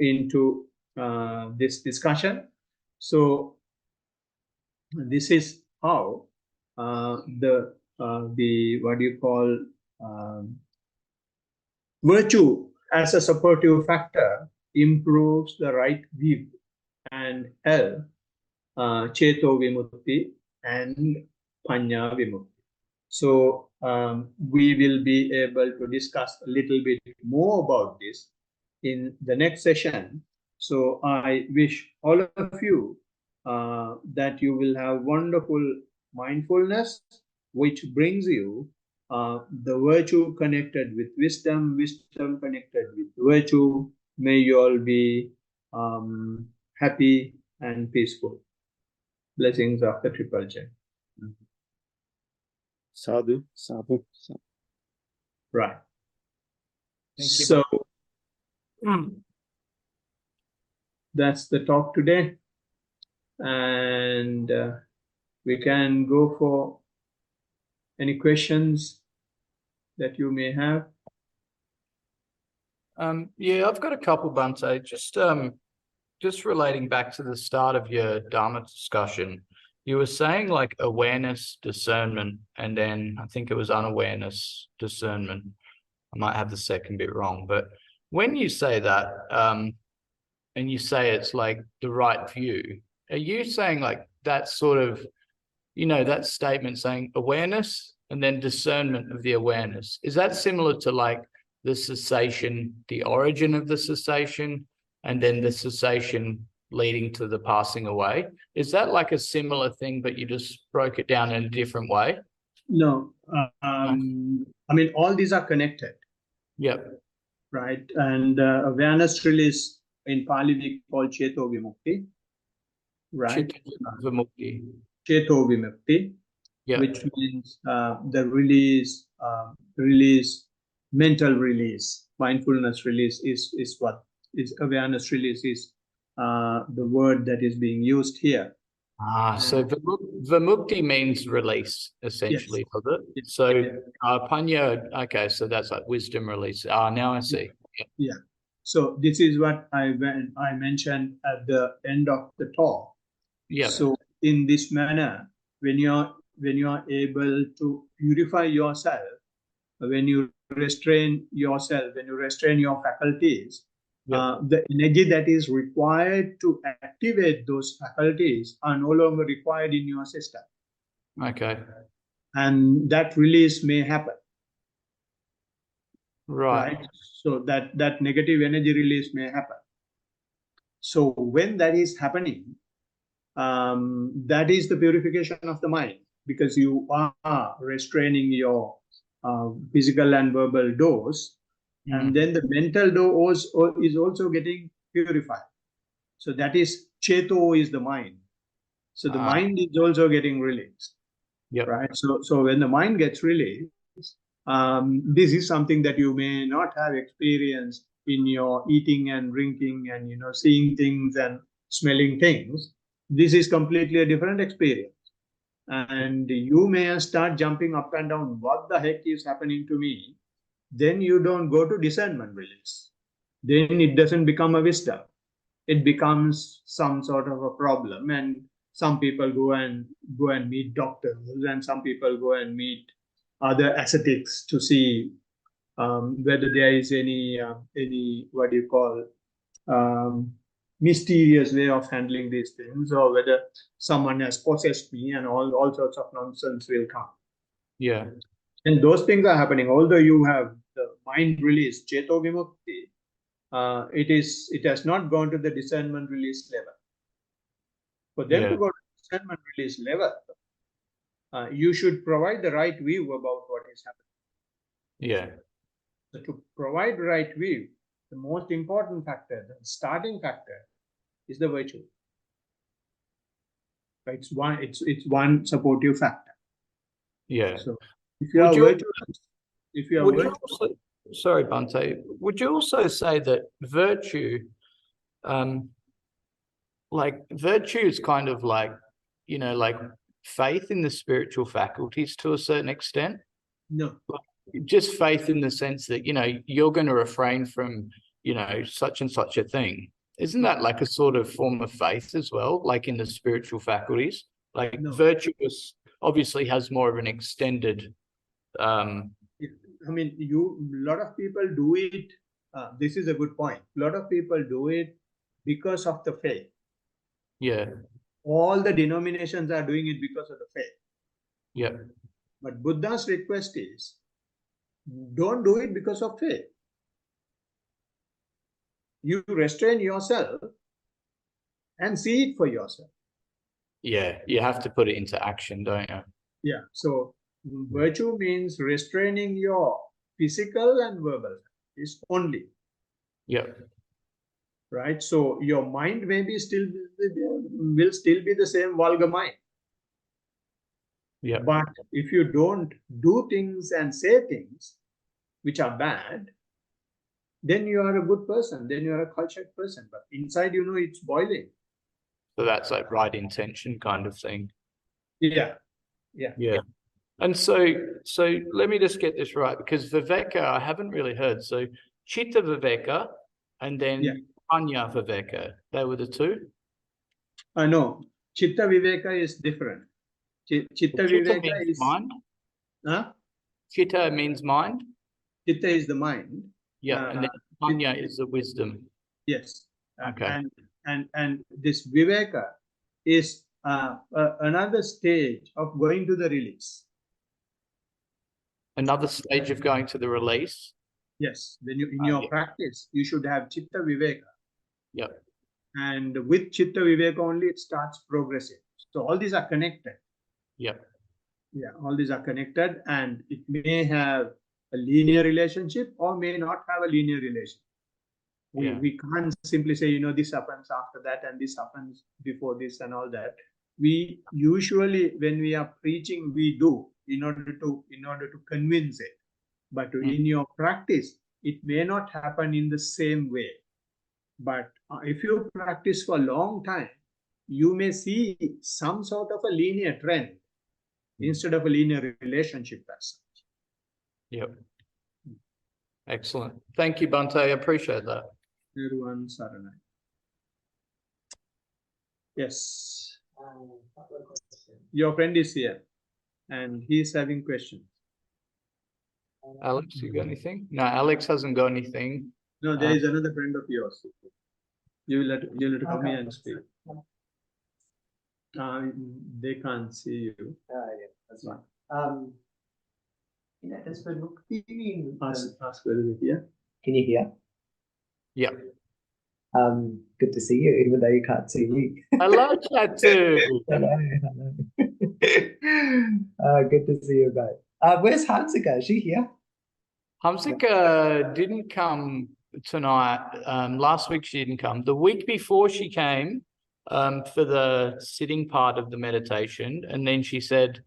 into this discussion. So this is how the what do you call virtue as a supportive factor improves the right view and help Cheto Vimutti and Panya Vimutti. So we will be able to discuss a little bit more about this in the next session. So I wish all of you that you will have wonderful mindfulness, which brings you the virtue connected with wisdom, wisdom connected with virtue. May you all be happy and peaceful. Blessings of the Triple Gem. Sadhu, sadhu, sadhu. Right. Thank you. So that's the talk today. And we can go for any questions that you may have. Yeah, I've got a couple, Bhante. Just relating back to the start of your Dharma discussion, you were saying like awareness, discernment, and then I think it was unawareness, discernment. I might have the second bit wrong, but when you say that, and you say it's like the right view, are you saying like that sort of, that statement saying awareness and then discernment of the awareness? Is that similar to like the cessation, the origin of the cessation, and then the cessation leading to the passing away? Is that like a similar thing, but you just broke it down in a different way? No, I mean, all these are connected. Yep. Right. And awareness release in Pali we call Cheto Vimukti. Right. Vimukti. Cheto Vimukti, Yeah. which means the release, mental release, mindfulness release is what is awareness release is the word that is being used here. So Vimukti means release, essentially, Yes. does it? Yes. So Panya, okay, so that's like wisdom release. Now I see. Yeah. So this is what I mentioned at the end of the talk. Yeah. So in this manner, when you are able to purify yourself, when you restrain yourself, when you restrain your faculties, the energy that is required to activate those faculties are no longer required in your system. Okay. And that release may happen. Right. So that negative energy release may happen. So when that is happening, that is the purification of the mind, because you are restraining your physical and verbal doors, and then the mental door is also getting purified. So that is Cheto is the mind. So the mind is also getting released. Yep. Right. So when the mind gets released, this is something that you may not have experienced in your eating and drinking and seeing things and smelling things. This is completely a different experience. And you may start jumping up and down. What the heck is happening to me? Then you don't go to discernment release. Then it doesn't become a wisdom. It becomes some sort of a problem. And some people go and meet doctors, and some people go and meet other ascetics to see whether there is any what do you call mysterious way of handling these things, or whether someone has possessed me, and all sorts of nonsense will come. Yeah. And those things are happening. Although you have the mind release, Cheto Vimukti, it has not gone to the discernment release level. For them to go to discernment release level, you should provide the right view about what is happening. Yeah. So to provide the right view, the most important factor, the starting factor, is the virtue. It's one supportive factor. Yeah. So if you are virtuous, sorry, Bhante, would you also say that virtue, like virtue is kind of like, like faith in the spiritual faculties to a certain extent? No. Just faith in the sense that, you're going to refrain from, such and such a thing. Isn't that like a sort of form of faith as well, like in the spiritual faculties? Like virtue obviously has more of an extended... I mean, a lot of people do it. This is a good point. A lot of people do it because of the faith. Yeah. All the denominations are doing it because of the faith. Yeah. But Buddha's request is, don't do it because of faith. You restrain yourself and see it for yourself. Yeah, you have to put it into action, don't you? Yeah. So virtue means restraining your physical and verbal is only. Yeah. Right. So your mind maybe will still be the same vulgar mind. Yeah. But if you don't do things and say things which are bad, then you are a good person. Then you are a cultured person. But inside, it's boiling. So that's like right intention kind of thing. Yeah. Yeah. And so let me just get this right, because Viveka, I haven't really heard. So Chitta Viveka and then Panya Viveka, they were the two? No, Chitta Viveka is different. Chitta Viveka means is mind. Huh? Chitta means mind. Chitta is the mind. Yeah, and then Panya is the wisdom. Yes. Okay. And this Viveka is another stage of going to the release. Another stage of going to the release. Yes. Then in your practice, you should have Chitta Viveka. Yep. And with Chitta Viveka only, it starts progressing. So all these are connected. Yep. Yeah, all these are connected, and it may have a linear relationship or may not have a linear relationship. We can't simply say, this happens after that and this happens before this and all that. We usually, when we are preaching, we do in order to convince it. But in your practice, it may not happen in the same way. But if you practice for a long time, you may see some sort of a linear trend instead of a linear relationship as such. Yep. Excellent. Thank you, Bhante. I appreciate that. Everyone, Saranai. Yes. Your friend is here and he's having questions. Alex, you got anything? No, Alex hasn't got anything. No, there is another friend of yours. You'll have to come here and speak. They can't see you. Yeah, that's fine. Does Vimukti mean? Ask whether they're here. Can you hear? Yeah. Good to see you, even though you can't see me. I love that too. Hello. Good to see you guys. Where's Hansika? Is she here? Hamsika didn't come tonight. Last week she didn't come. The week before she came for the sitting part of the meditation, and then she said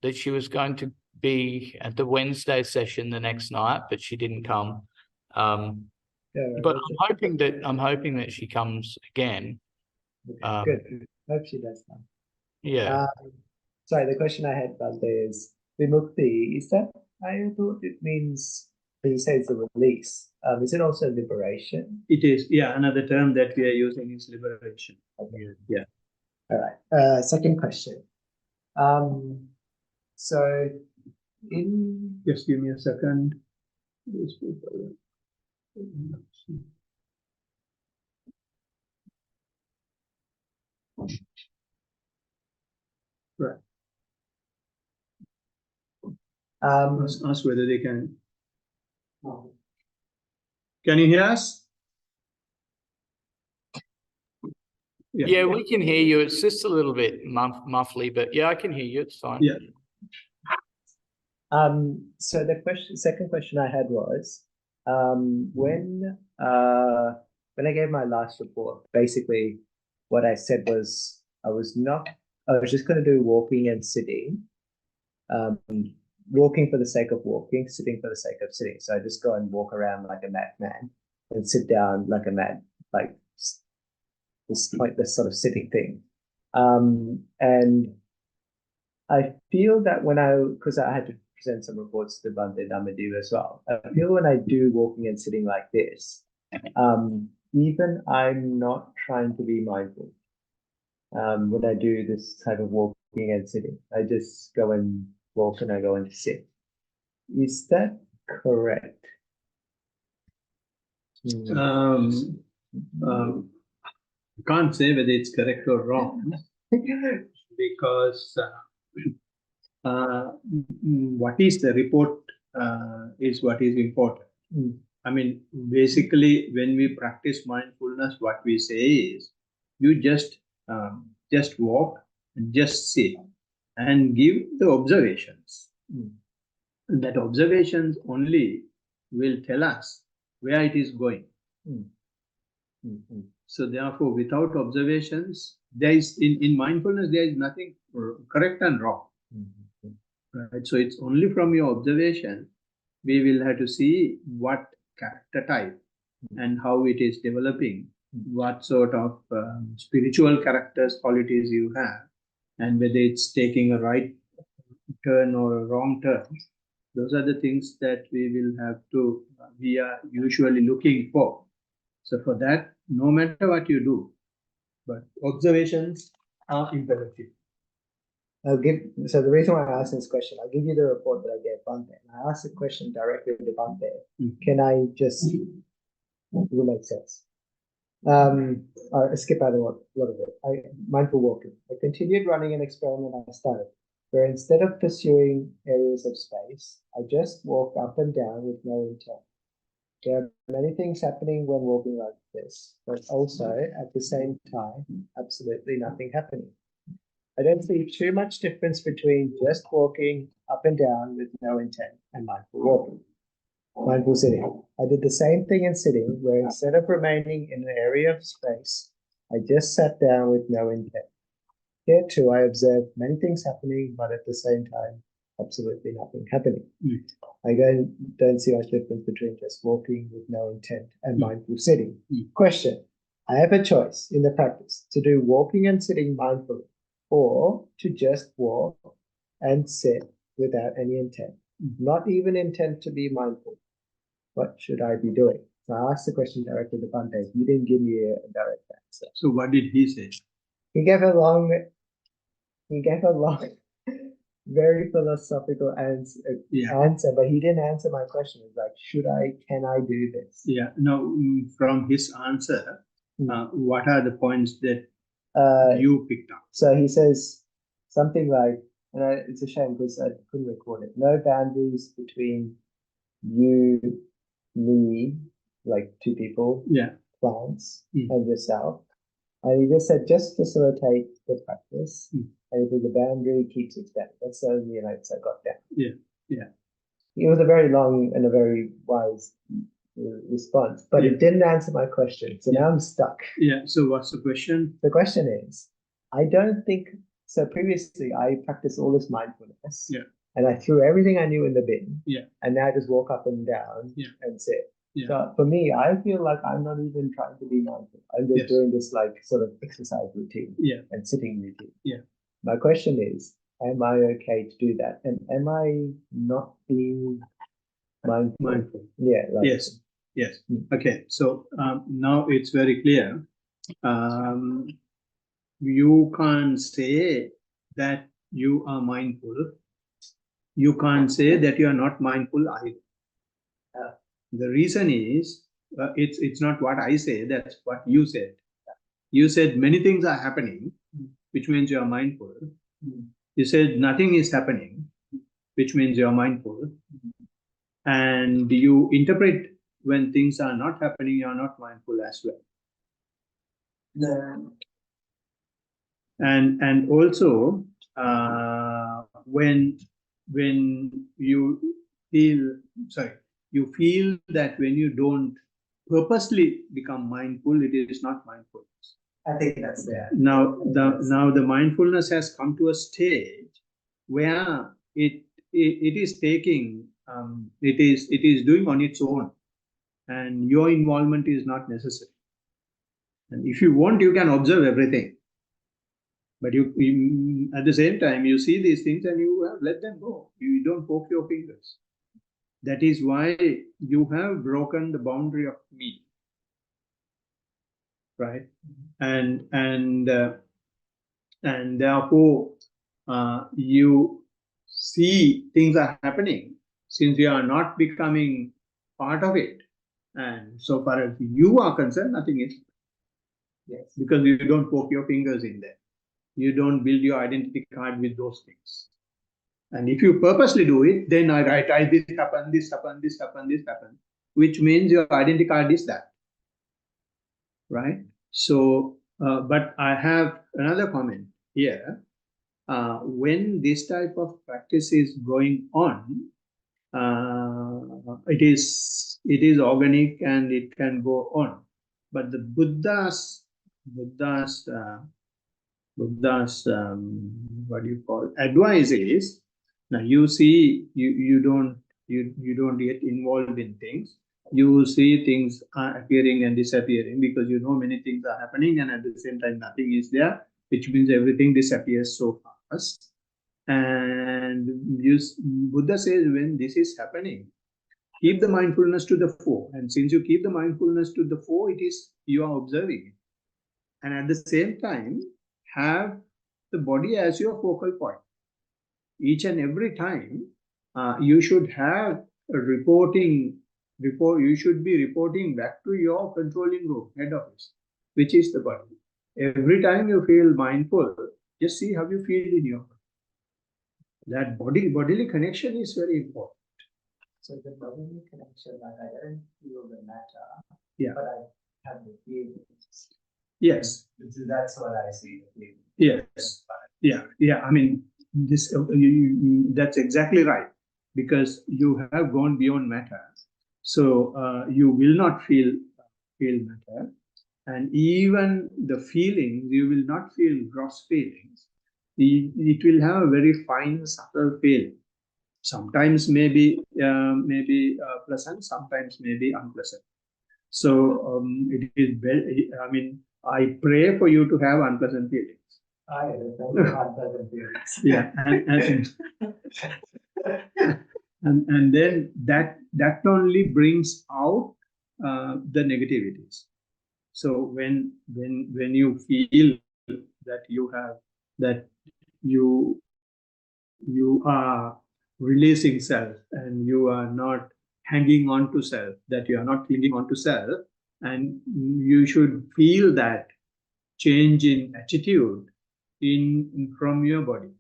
that she was going to be at the Wednesday session the next night, but she didn't come. But I'm hoping that she comes again. Good. Hope she does come. Yeah. Sorry, the question I had about there is Vimukti. Is that, I thought it means, when you say it's a release, is it also liberation? It is, another term that we are using is liberation. Okay. Yeah. All right. Second question. So in Just give me a second. Right. Ask whether they can. Can you hear us? Yeah, we can hear you. It's just a little bit muffly, but yeah, I can hear you. It's fine. Yeah. So the second question I had was, when I gave my last report, basically what I said was I was just going to do walking and sitting, walking for the sake of walking, sitting for the sake of sitting. So I just go and walk around like a madman and sit down like a mad, like this pointless sort of sitting thing. And I feel that because I had to present some reports to Bhante Dhammadeva as well, I feel when I do walking and sitting like this, even I'm not trying to be mindful. When I do this type of walking and sitting, I just go and walk and I go and sit. Is that correct? Can't say whether it's correct or wrong because what is the report is what is important. I mean, basically, when we practice mindfulness, what we say is, you just walk, just sit, and give the observations. That observations only will tell us where it is going. So therefore, without observations, there is in mindfulness there is nothing correct and wrong. Right? So it's only from your observation we will have to see what character type and how it is developing, what sort of spiritual characters, qualities you have, and whether it's taking a right turn or a wrong turn. Those are the things that we are usually looking for. So for that, no matter what you do, but observations are imperative. So the reason why I asked this question, I'll give you the report that I gave Bante. And I asked the question directly to Bante. Can I just, will make sense? I skip out a lot of it. Mindful walking. I continued running an experiment I started, where instead of pursuing areas of space, I just walk up and down with no intent. There are many things happening when walking like this, but also at the same time, absolutely nothing happening. I don't see too much difference between just walking up and down with no intent and mindful walking. Mindful sitting. I did the same thing in sitting, where instead of remaining in an area of space, I just sat down with no intent. Here too, I observed many things happening, but at the same time, absolutely nothing happening. I don't see much difference between just walking with no intent and mindful sitting. Question. I have a choice in the practice to do walking and sitting mindfully, or to just walk and sit without any intent, not even intent to be mindful. What should I be doing? So I asked the question directly to Bante. He didn't give me a direct answer. So what did he say? He gave a long, very philosophical answer, but he didn't answer my question. It's like, can I do this? Yeah, no, from his answer, what are the points that you picked up? So he says something like, and it's a shame because I couldn't record it. No boundaries between you, me, like two people, plants, and yourself. And he just said, just facilitate the practice, and if the boundary keeps expanding. That's the only notes I got down. Yeah. It was a very long and a very wise response, but it didn't answer my question. So now I'm stuck. Yeah. So what's the question? The question is, I don't think so. Previously, I practiced all this mindfulness, and I threw everything I knew in the bin, and now I just walk up and down and sit. So for me, I feel like I'm not even trying to be mindful. I'm just doing this like sort of exercise routine and sitting routine. My question is, am I okay to do that? And am I not being mindful? Yeah. Yes. Okay. So now it's very clear. You can't say that you are mindful. You can't say that you are not mindful either. The reason is, it's not what I say, that's what you said. You said many things are happening, which means you are mindful. You said nothing is happening, which means you are mindful. And you interpret when things are not happening, you are not mindful as well. And also, when you feel that when you don't purposely become mindful, it is not mindfulness. I think that's there. Now the mindfulness has come to a stage where it is taking it is doing on its own, and your involvement is not necessary. And if you want, you can observe everything, but you at the same time you see these things and you let them go. You don't poke your fingers. That is why you have broken the boundary of me, right? And therefore you see things are happening since you are not becoming part of it. And so far as you are concerned, nothing is. Yes. Because you don't poke your fingers in there. You don't build your identity card with those things. And if you purposely do it, then I write this happened, this happened, this happened, this happened, which means your identity card is that, right? So, but I have another comment here. When this type of practice is going on, it is organic and it can go on. But the Buddha's what do you call advice is, now you see you don't get involved in things. You see things are appearing and disappearing because you know many things are happening and at the same time nothing is there, which means everything disappears so fast. And Buddha says when this is happening, keep the mindfulness to the fore. And since you keep the mindfulness to the fore, it is you are observing it. And at the same time, have the body as your focal point. Each and every time, you should have a you should be reporting back to your controlling room, head office, which is the body. Every time you feel mindful, just see how you feel in your body. That bodily connection is very important. So the bodily connection, like I don't feel the matter, Yeah. but I have the feelings. Yes. So that's what I see. Yes. Yeah. I mean, this that's exactly right, because you have gone beyond matter, so you will not feel matter, and even the feelings you will not feel gross feelings. It will have a very fine, subtle feeling. Sometimes maybe pleasant, sometimes maybe unpleasant. So it is very. I mean, I pray for you to have unpleasant feelings. I unpleasant feelings. Yeah, and then that only brings out the negativities. So when you feel that you are releasing self and you are not hanging on to self, that you are not clinging on to self, and you should feel that change in attitude from your body,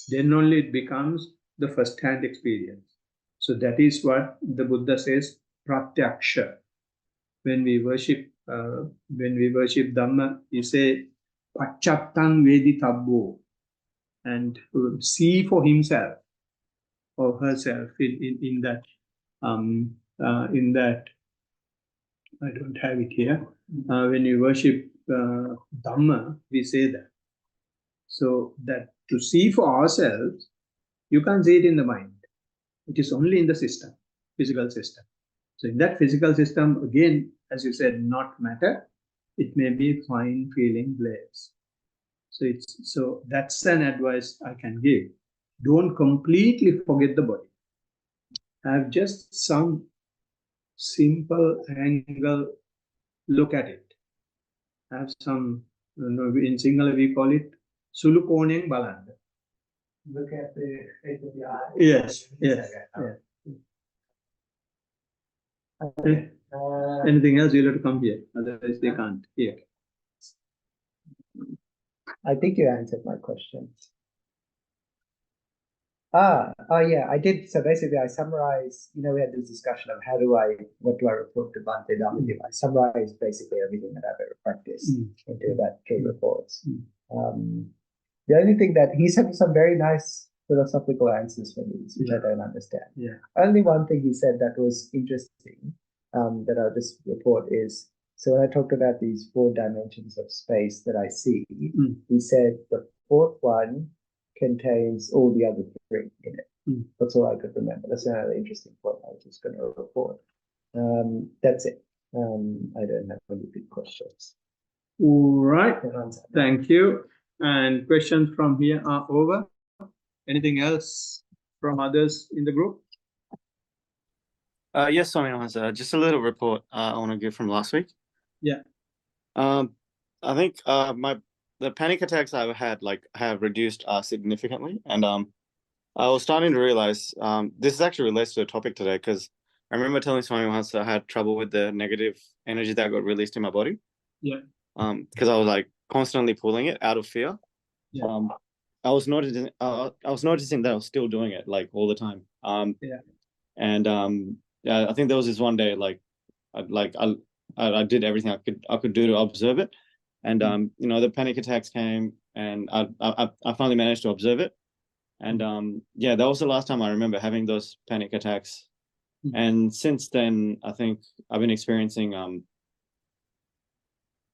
then only it becomes the first-hand experience. So that is what the Buddha says, pratyaksha. When we worship Dhamma, he say pacchattan veditabbo, and see for himself or herself in that I don't have it here. When you worship Dhamma, we say that. So that to see for ourselves, you can't see it in the mind. It is only in the system, physical system. So in that physical system, again, as you said, not matter. It may be fine feeling layers. So that's an advice I can give. Don't completely forget the body. Have just some simple angle look at it. Have some, in Sinhala we call it sulu koneng balanda. Look at the edge of the eye. Yes. Anything else, you'll have to come here. Otherwise, they can't hear. I think you answered my question. Yeah, I did. So basically, I summarized, we had this discussion of what do I report to Bhante Dhammadev. I summarized basically everything that I've ever practiced into about 3 reports. The only thing that he's having some very nice philosophical answers for these, which I don't understand. Yeah. Only one thing he said that was interesting, that I'll just report is, so when I talked about these 4 dimensions of space that I see, he said the 4th one contains all the other 3 in it. That's all I could remember. That's another interesting point I was just going to report. That's it. I don't have any big questions. All right. Thank you. And questions from here are over. Anything else from others in the group? Yes, Swami Maharaj, just a little report I want to give from last week. Yeah. I think the panic attacks I've had have reduced significantly, and I was starting to realize this actually relates to the topic today, because I remember telling Swami Maharaj I had trouble with the negative energy that got released in my body. Yeah. Because I was constantly pulling it out of fear. Yeah. I was noticing that I was still doing it like all the time. Yeah. And yeah, I think there was this one day like I did everything I could do to observe it, and you know, the panic attacks came, and I finally managed to observe it, and yeah, that was the last time I remember having those panic attacks, and since then I think I've been experiencing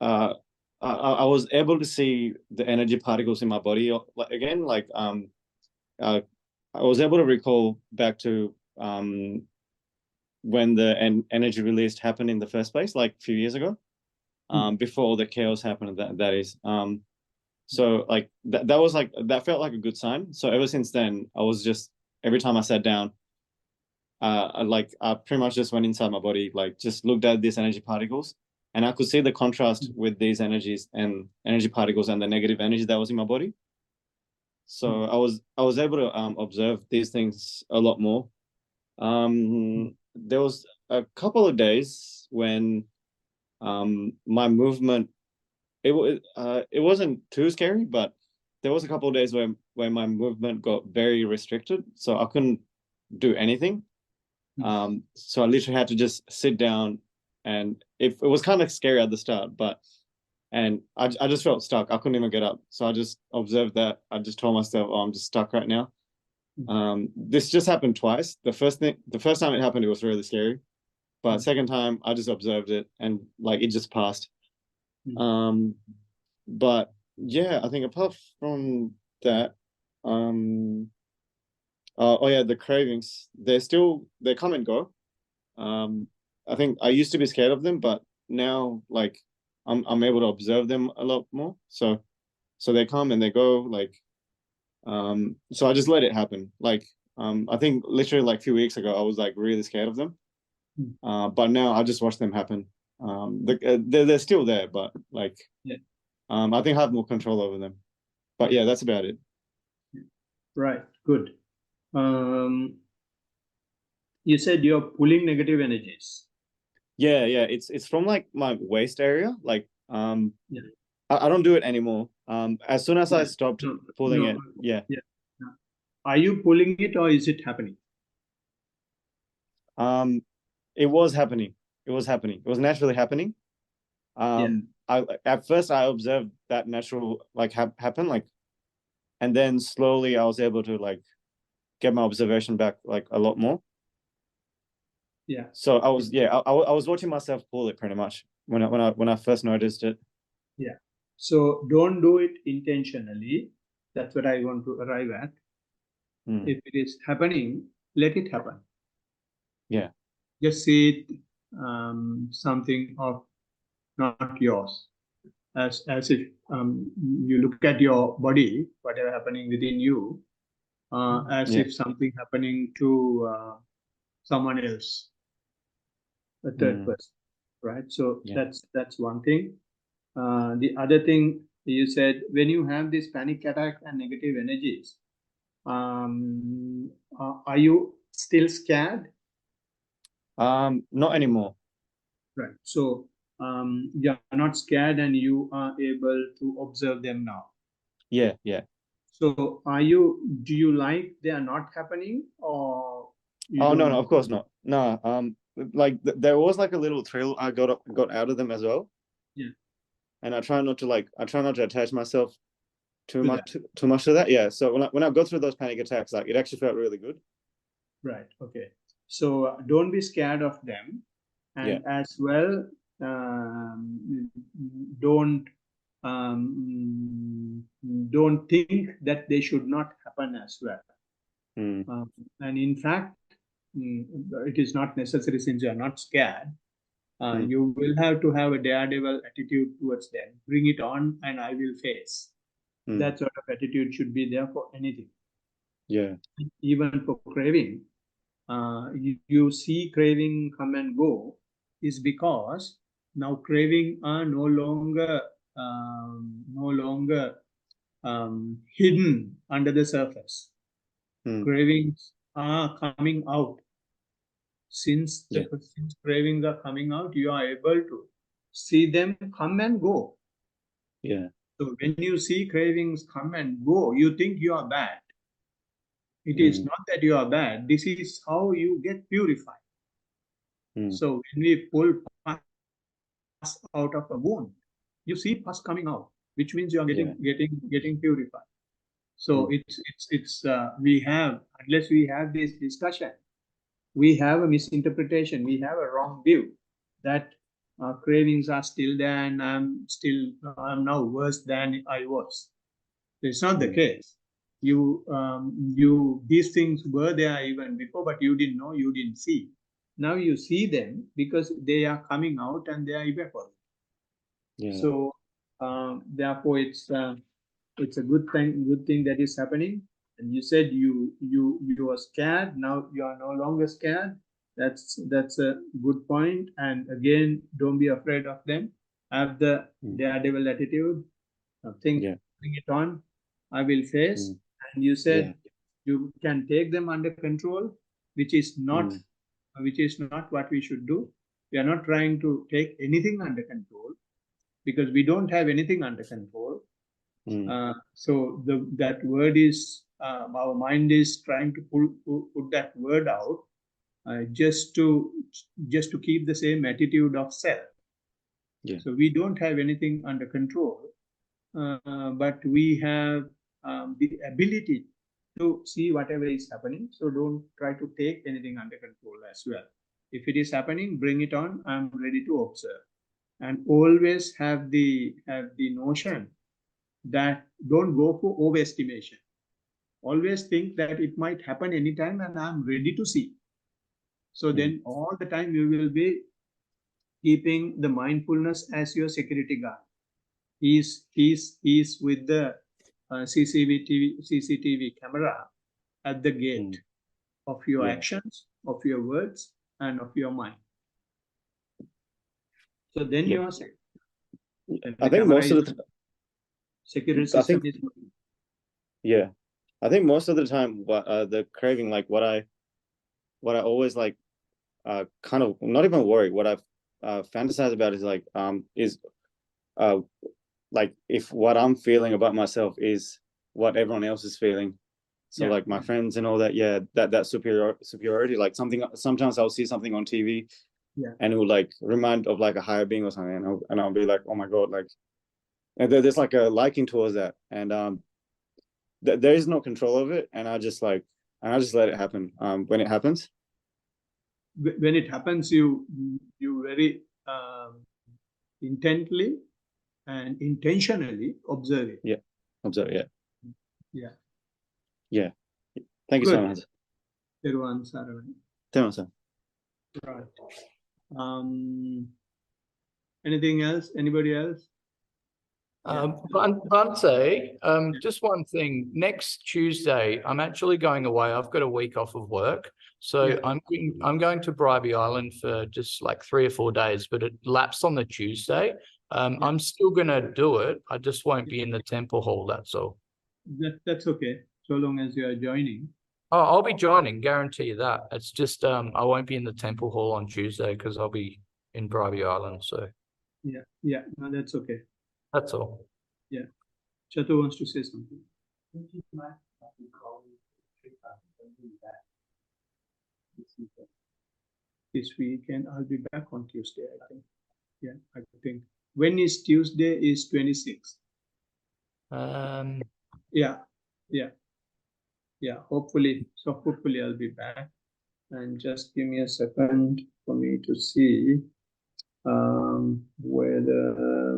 I was able to see the energy particles in my body again, like I was able to recall back to when the energy release happened in the first place, like a few years ago, before all the chaos happened. That is, so like that was like, that felt like a good sign. So ever since then, I was just, every time I sat down, I pretty much just went inside my body, like just looked at these energy particles, and I could see the contrast with these energies and energy particles and the negative energy that was in my body. So I was able to observe these things a lot more. There was a couple of days when my movement, it wasn't too scary, but there was a couple of days where my movement got very restricted, so I couldn't do anything. So I literally had to just sit down, and it was kind of scary at the start, and I just felt stuck. I couldn't even get up. So I just observed that. I just told myself, oh, I'm just stuck right now. This just happened twice. The first time it happened, it was really scary. But second time, I just observed it, and like it just passed. But yeah, I think apart from that, oh yeah, the cravings, they come and go. I think I used to be scared of them, but now like I'm able to observe them a lot more. So they come and they go, like so I just let it happen. Like I think literally like a few weeks ago I was like really scared of them. But now I just watch them happen. They're still there, but like I think I have more control over them. But yeah, that's about it. Right. Good. You said you're pulling negative energies. Yeah, it's from like my waist area. Like I don't do it anymore. As soon as I stopped pulling it, yeah. Are you pulling it, or is it happening? It was happening. It was naturally happening. At first I observed that natural like happen, like, and then slowly I was able to like get my observation back like a lot more. Yeah. So I was watching myself pull it pretty much when I first noticed it. Yeah. So don't do it intentionally. That's what I want to arrive at. If it is happening, let it happen. Yeah. Just see it something of not yours. As if you look at your body, whatever happening within you, as if something happening to someone else, a third person, right? So that's one thing. The other thing you said, when you have this panic attack and negative energies, are you still scared? Not anymore. Right. So you're not scared, and you are able to observe them now. Yeah. So do you like they are not happening, or no, of course not. No, like there was like a little thrill I got out of them as well. Yeah. And I try not to attach myself too much to that. Yeah. So when I go through those panic attacks, like it actually felt really good. Right. Okay. So don't be scared of them, and as well, don't think that they should not happen as well. And in fact, it is not necessary, since you are not scared. You will have to have a daredevil attitude towards them. Bring it on, and I will face. That sort of attitude should be there for anything. Yeah. Even for craving, you see craving come and go, is because now craving are no longer hidden under the surface. Cravings are coming out. Since cravings are coming out, you are able to see them come and go. Yeah. So when you see cravings come and go, you think you are bad. It is not that you are bad. This is how you get purified. So when we pull pus out of a wound, you see pus coming out, which means you are getting purified. So it's we have, unless we have this discussion, we have a misinterpretation, we have a wrong view that cravings are still there and I'm now worse than I was. It's not the case. These things were there even before, but you didn't know, you didn't see. Now you see them because they are coming out and they are evaporating. So therefore it's a good thing that is happening. And you said you were scared. Now you are no longer scared. That's a good point. And again, don't be afraid of them. Have the daredevil attitude. Bring it on. I will face. And you said you can take them under control, which is not what we should do. We are not trying to take anything under control because we don't have anything under control. So that word is our mind is trying to put that word out just to keep the same attitude of self. So we don't have anything under control, but we have the ability to see whatever is happening. So don't try to take anything under control as well. If it is happening, bring it on. I'm ready to observe, and always have the notion that don't go for overestimation. Always think that it might happen anytime and I'm ready to see. So then all the time you will be keeping the mindfulness as your security guard. He's with the CCTV camera at the gate of your actions, of your words, and of your mind. So then you are safe. I think most of the security system is working. I think most of the time, the craving, like what I always like, kind of not even worry. What I've fantasized about is like if what I'm feeling about myself is what everyone else is feeling. So like my friends and all that, that superiority, like sometimes I'll see something on TV, and it will like remind of like a higher being or something, and I'll be like, oh my god, like, and there's like a liking towards that, and there is no control of it, and I just let it happen. When it happens, you very intently and intentionally observe it. Observe. Yeah. Thank you so much. Everyone, Saravan. Thank you. Right. Anything else? Anybody else? Bhante, just one thing. Next Tuesday, I'm actually going away. I've got a week off of work. So I'm going to Bribie Island for just like 3 or 4 days, but it lapsed on the Tuesday. I'm still gonna do it. I just won't be in the temple hall, that's all. That's okay, so long as you are joining. Oh, I'll be joining, guarantee you that. It's just I won't be in the temple hall on Tuesday because I'll be in Bribie Island. So No, that's okay. That's all. Yeah. Chatu wants to say something. This weekend, I'll be back on Tuesday, I think. Yeah, I think. When is Tuesday? Is 26th. Yeah. Hopefully I'll be back. And just give me a second for me to see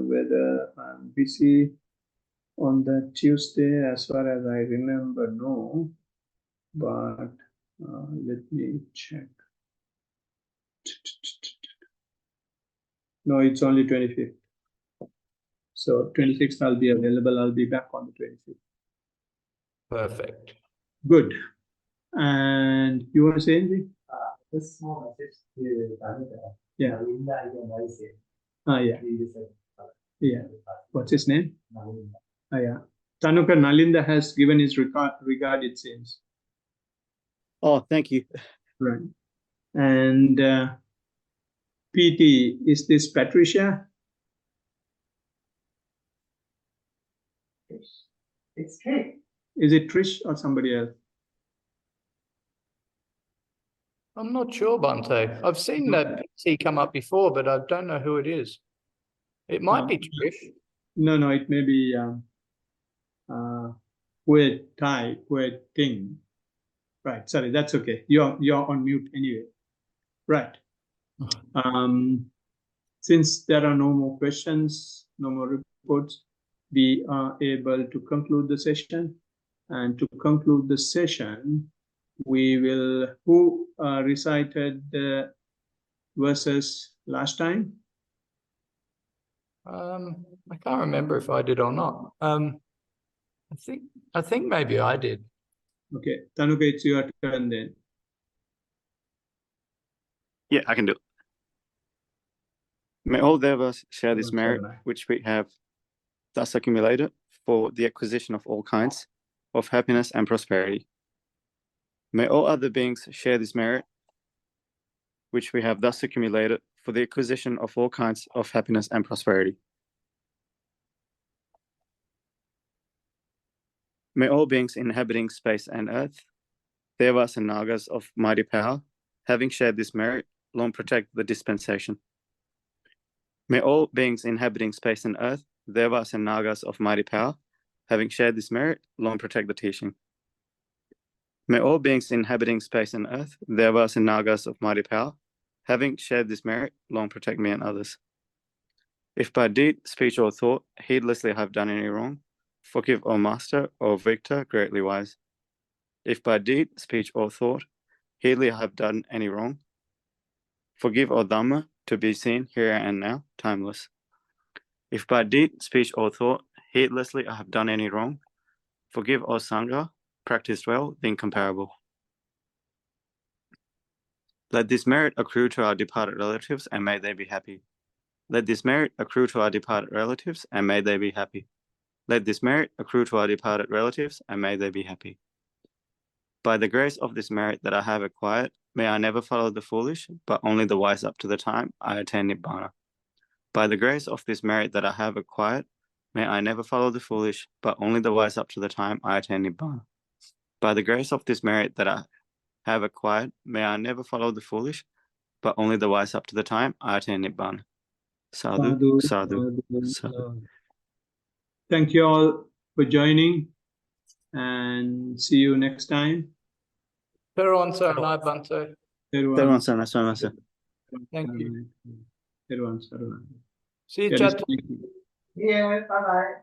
whether I'm busy on that Tuesday. As far as I remember, no. But let me check. No, it's only 25th. So 26th I'll be available. I'll be back on the 25th. Perfect. Good. And you want to say anything? Just small message to Tanuka. Yeah. Yeah. Yeah. What's his name? Nalinda. Yeah. Tanuka Nalinda has given his regard, it seems. Oh, thank you. Right. And PT, is this Patricia? It's Trish. Is it Trish or somebody else? I'm not sure, Bante. I've seen that PT come up before, but I don't know who it is. It might be Trish. No, it may be Kuwait Thai, Kuwait Ting. Right, sorry, that's okay. You're on mute anyway. Right. Since there are no more questions, no more reports, we are able to conclude the session. And to conclude the session, we will, who recited the verses last time? I can't remember if I did or not. I think maybe I did. Okay, Tanuka, it's your turn then. Yeah, I can do it. May all devas share this merit which we have thus accumulated for the acquisition of all kinds of happiness and prosperity. May all other beings share this merit which we have thus accumulated for the acquisition of all kinds of happiness and prosperity. May all beings inhabiting space and earth, devas and nagas of mighty power, having shared this merit, long protect the dispensation. May all beings inhabiting space and earth, devas and nagas of mighty power, having shared this merit, long protect the teaching. May all beings inhabiting space and earth, devas and nagas of mighty power, having shared this merit, long protect me and others. If by deed, speech, or thought, heedlessly I have done any wrong, forgive, O Master, O Victor, greatly wise. If by deed, speech, or thought, heedlessly I have done any wrong, forgive, O Dhamma, to be seen here and now, timeless. If by deed, speech, or thought, heedlessly I have done any wrong, forgive, O Sangha, practiced well, the incomparable. Let this merit accrue to our departed relatives, and may they be happy. Let this merit accrue to our departed relatives, and may they be happy. Let this merit accrue to our departed relatives, and may they be happy. By the grace of this merit that I have acquired, may I never follow the foolish, but only the wise up to the time I attain Nibbana. By the grace of this merit that I have acquired, may I never follow the foolish, but only the wise up to the time I attain Nibbana. By the grace of this merit that I have acquired, may I never follow the foolish, but only the wise up to the time I attain Nibbana. Sadhu, sadhu, sadhu. Thank you all for joining, and see you next time. Everyone, Saranai Bante. Everyone, Saranai. Thank you. Everyone, Saranai. See you, Dennis, chat. thank you. Yeah, bye bye.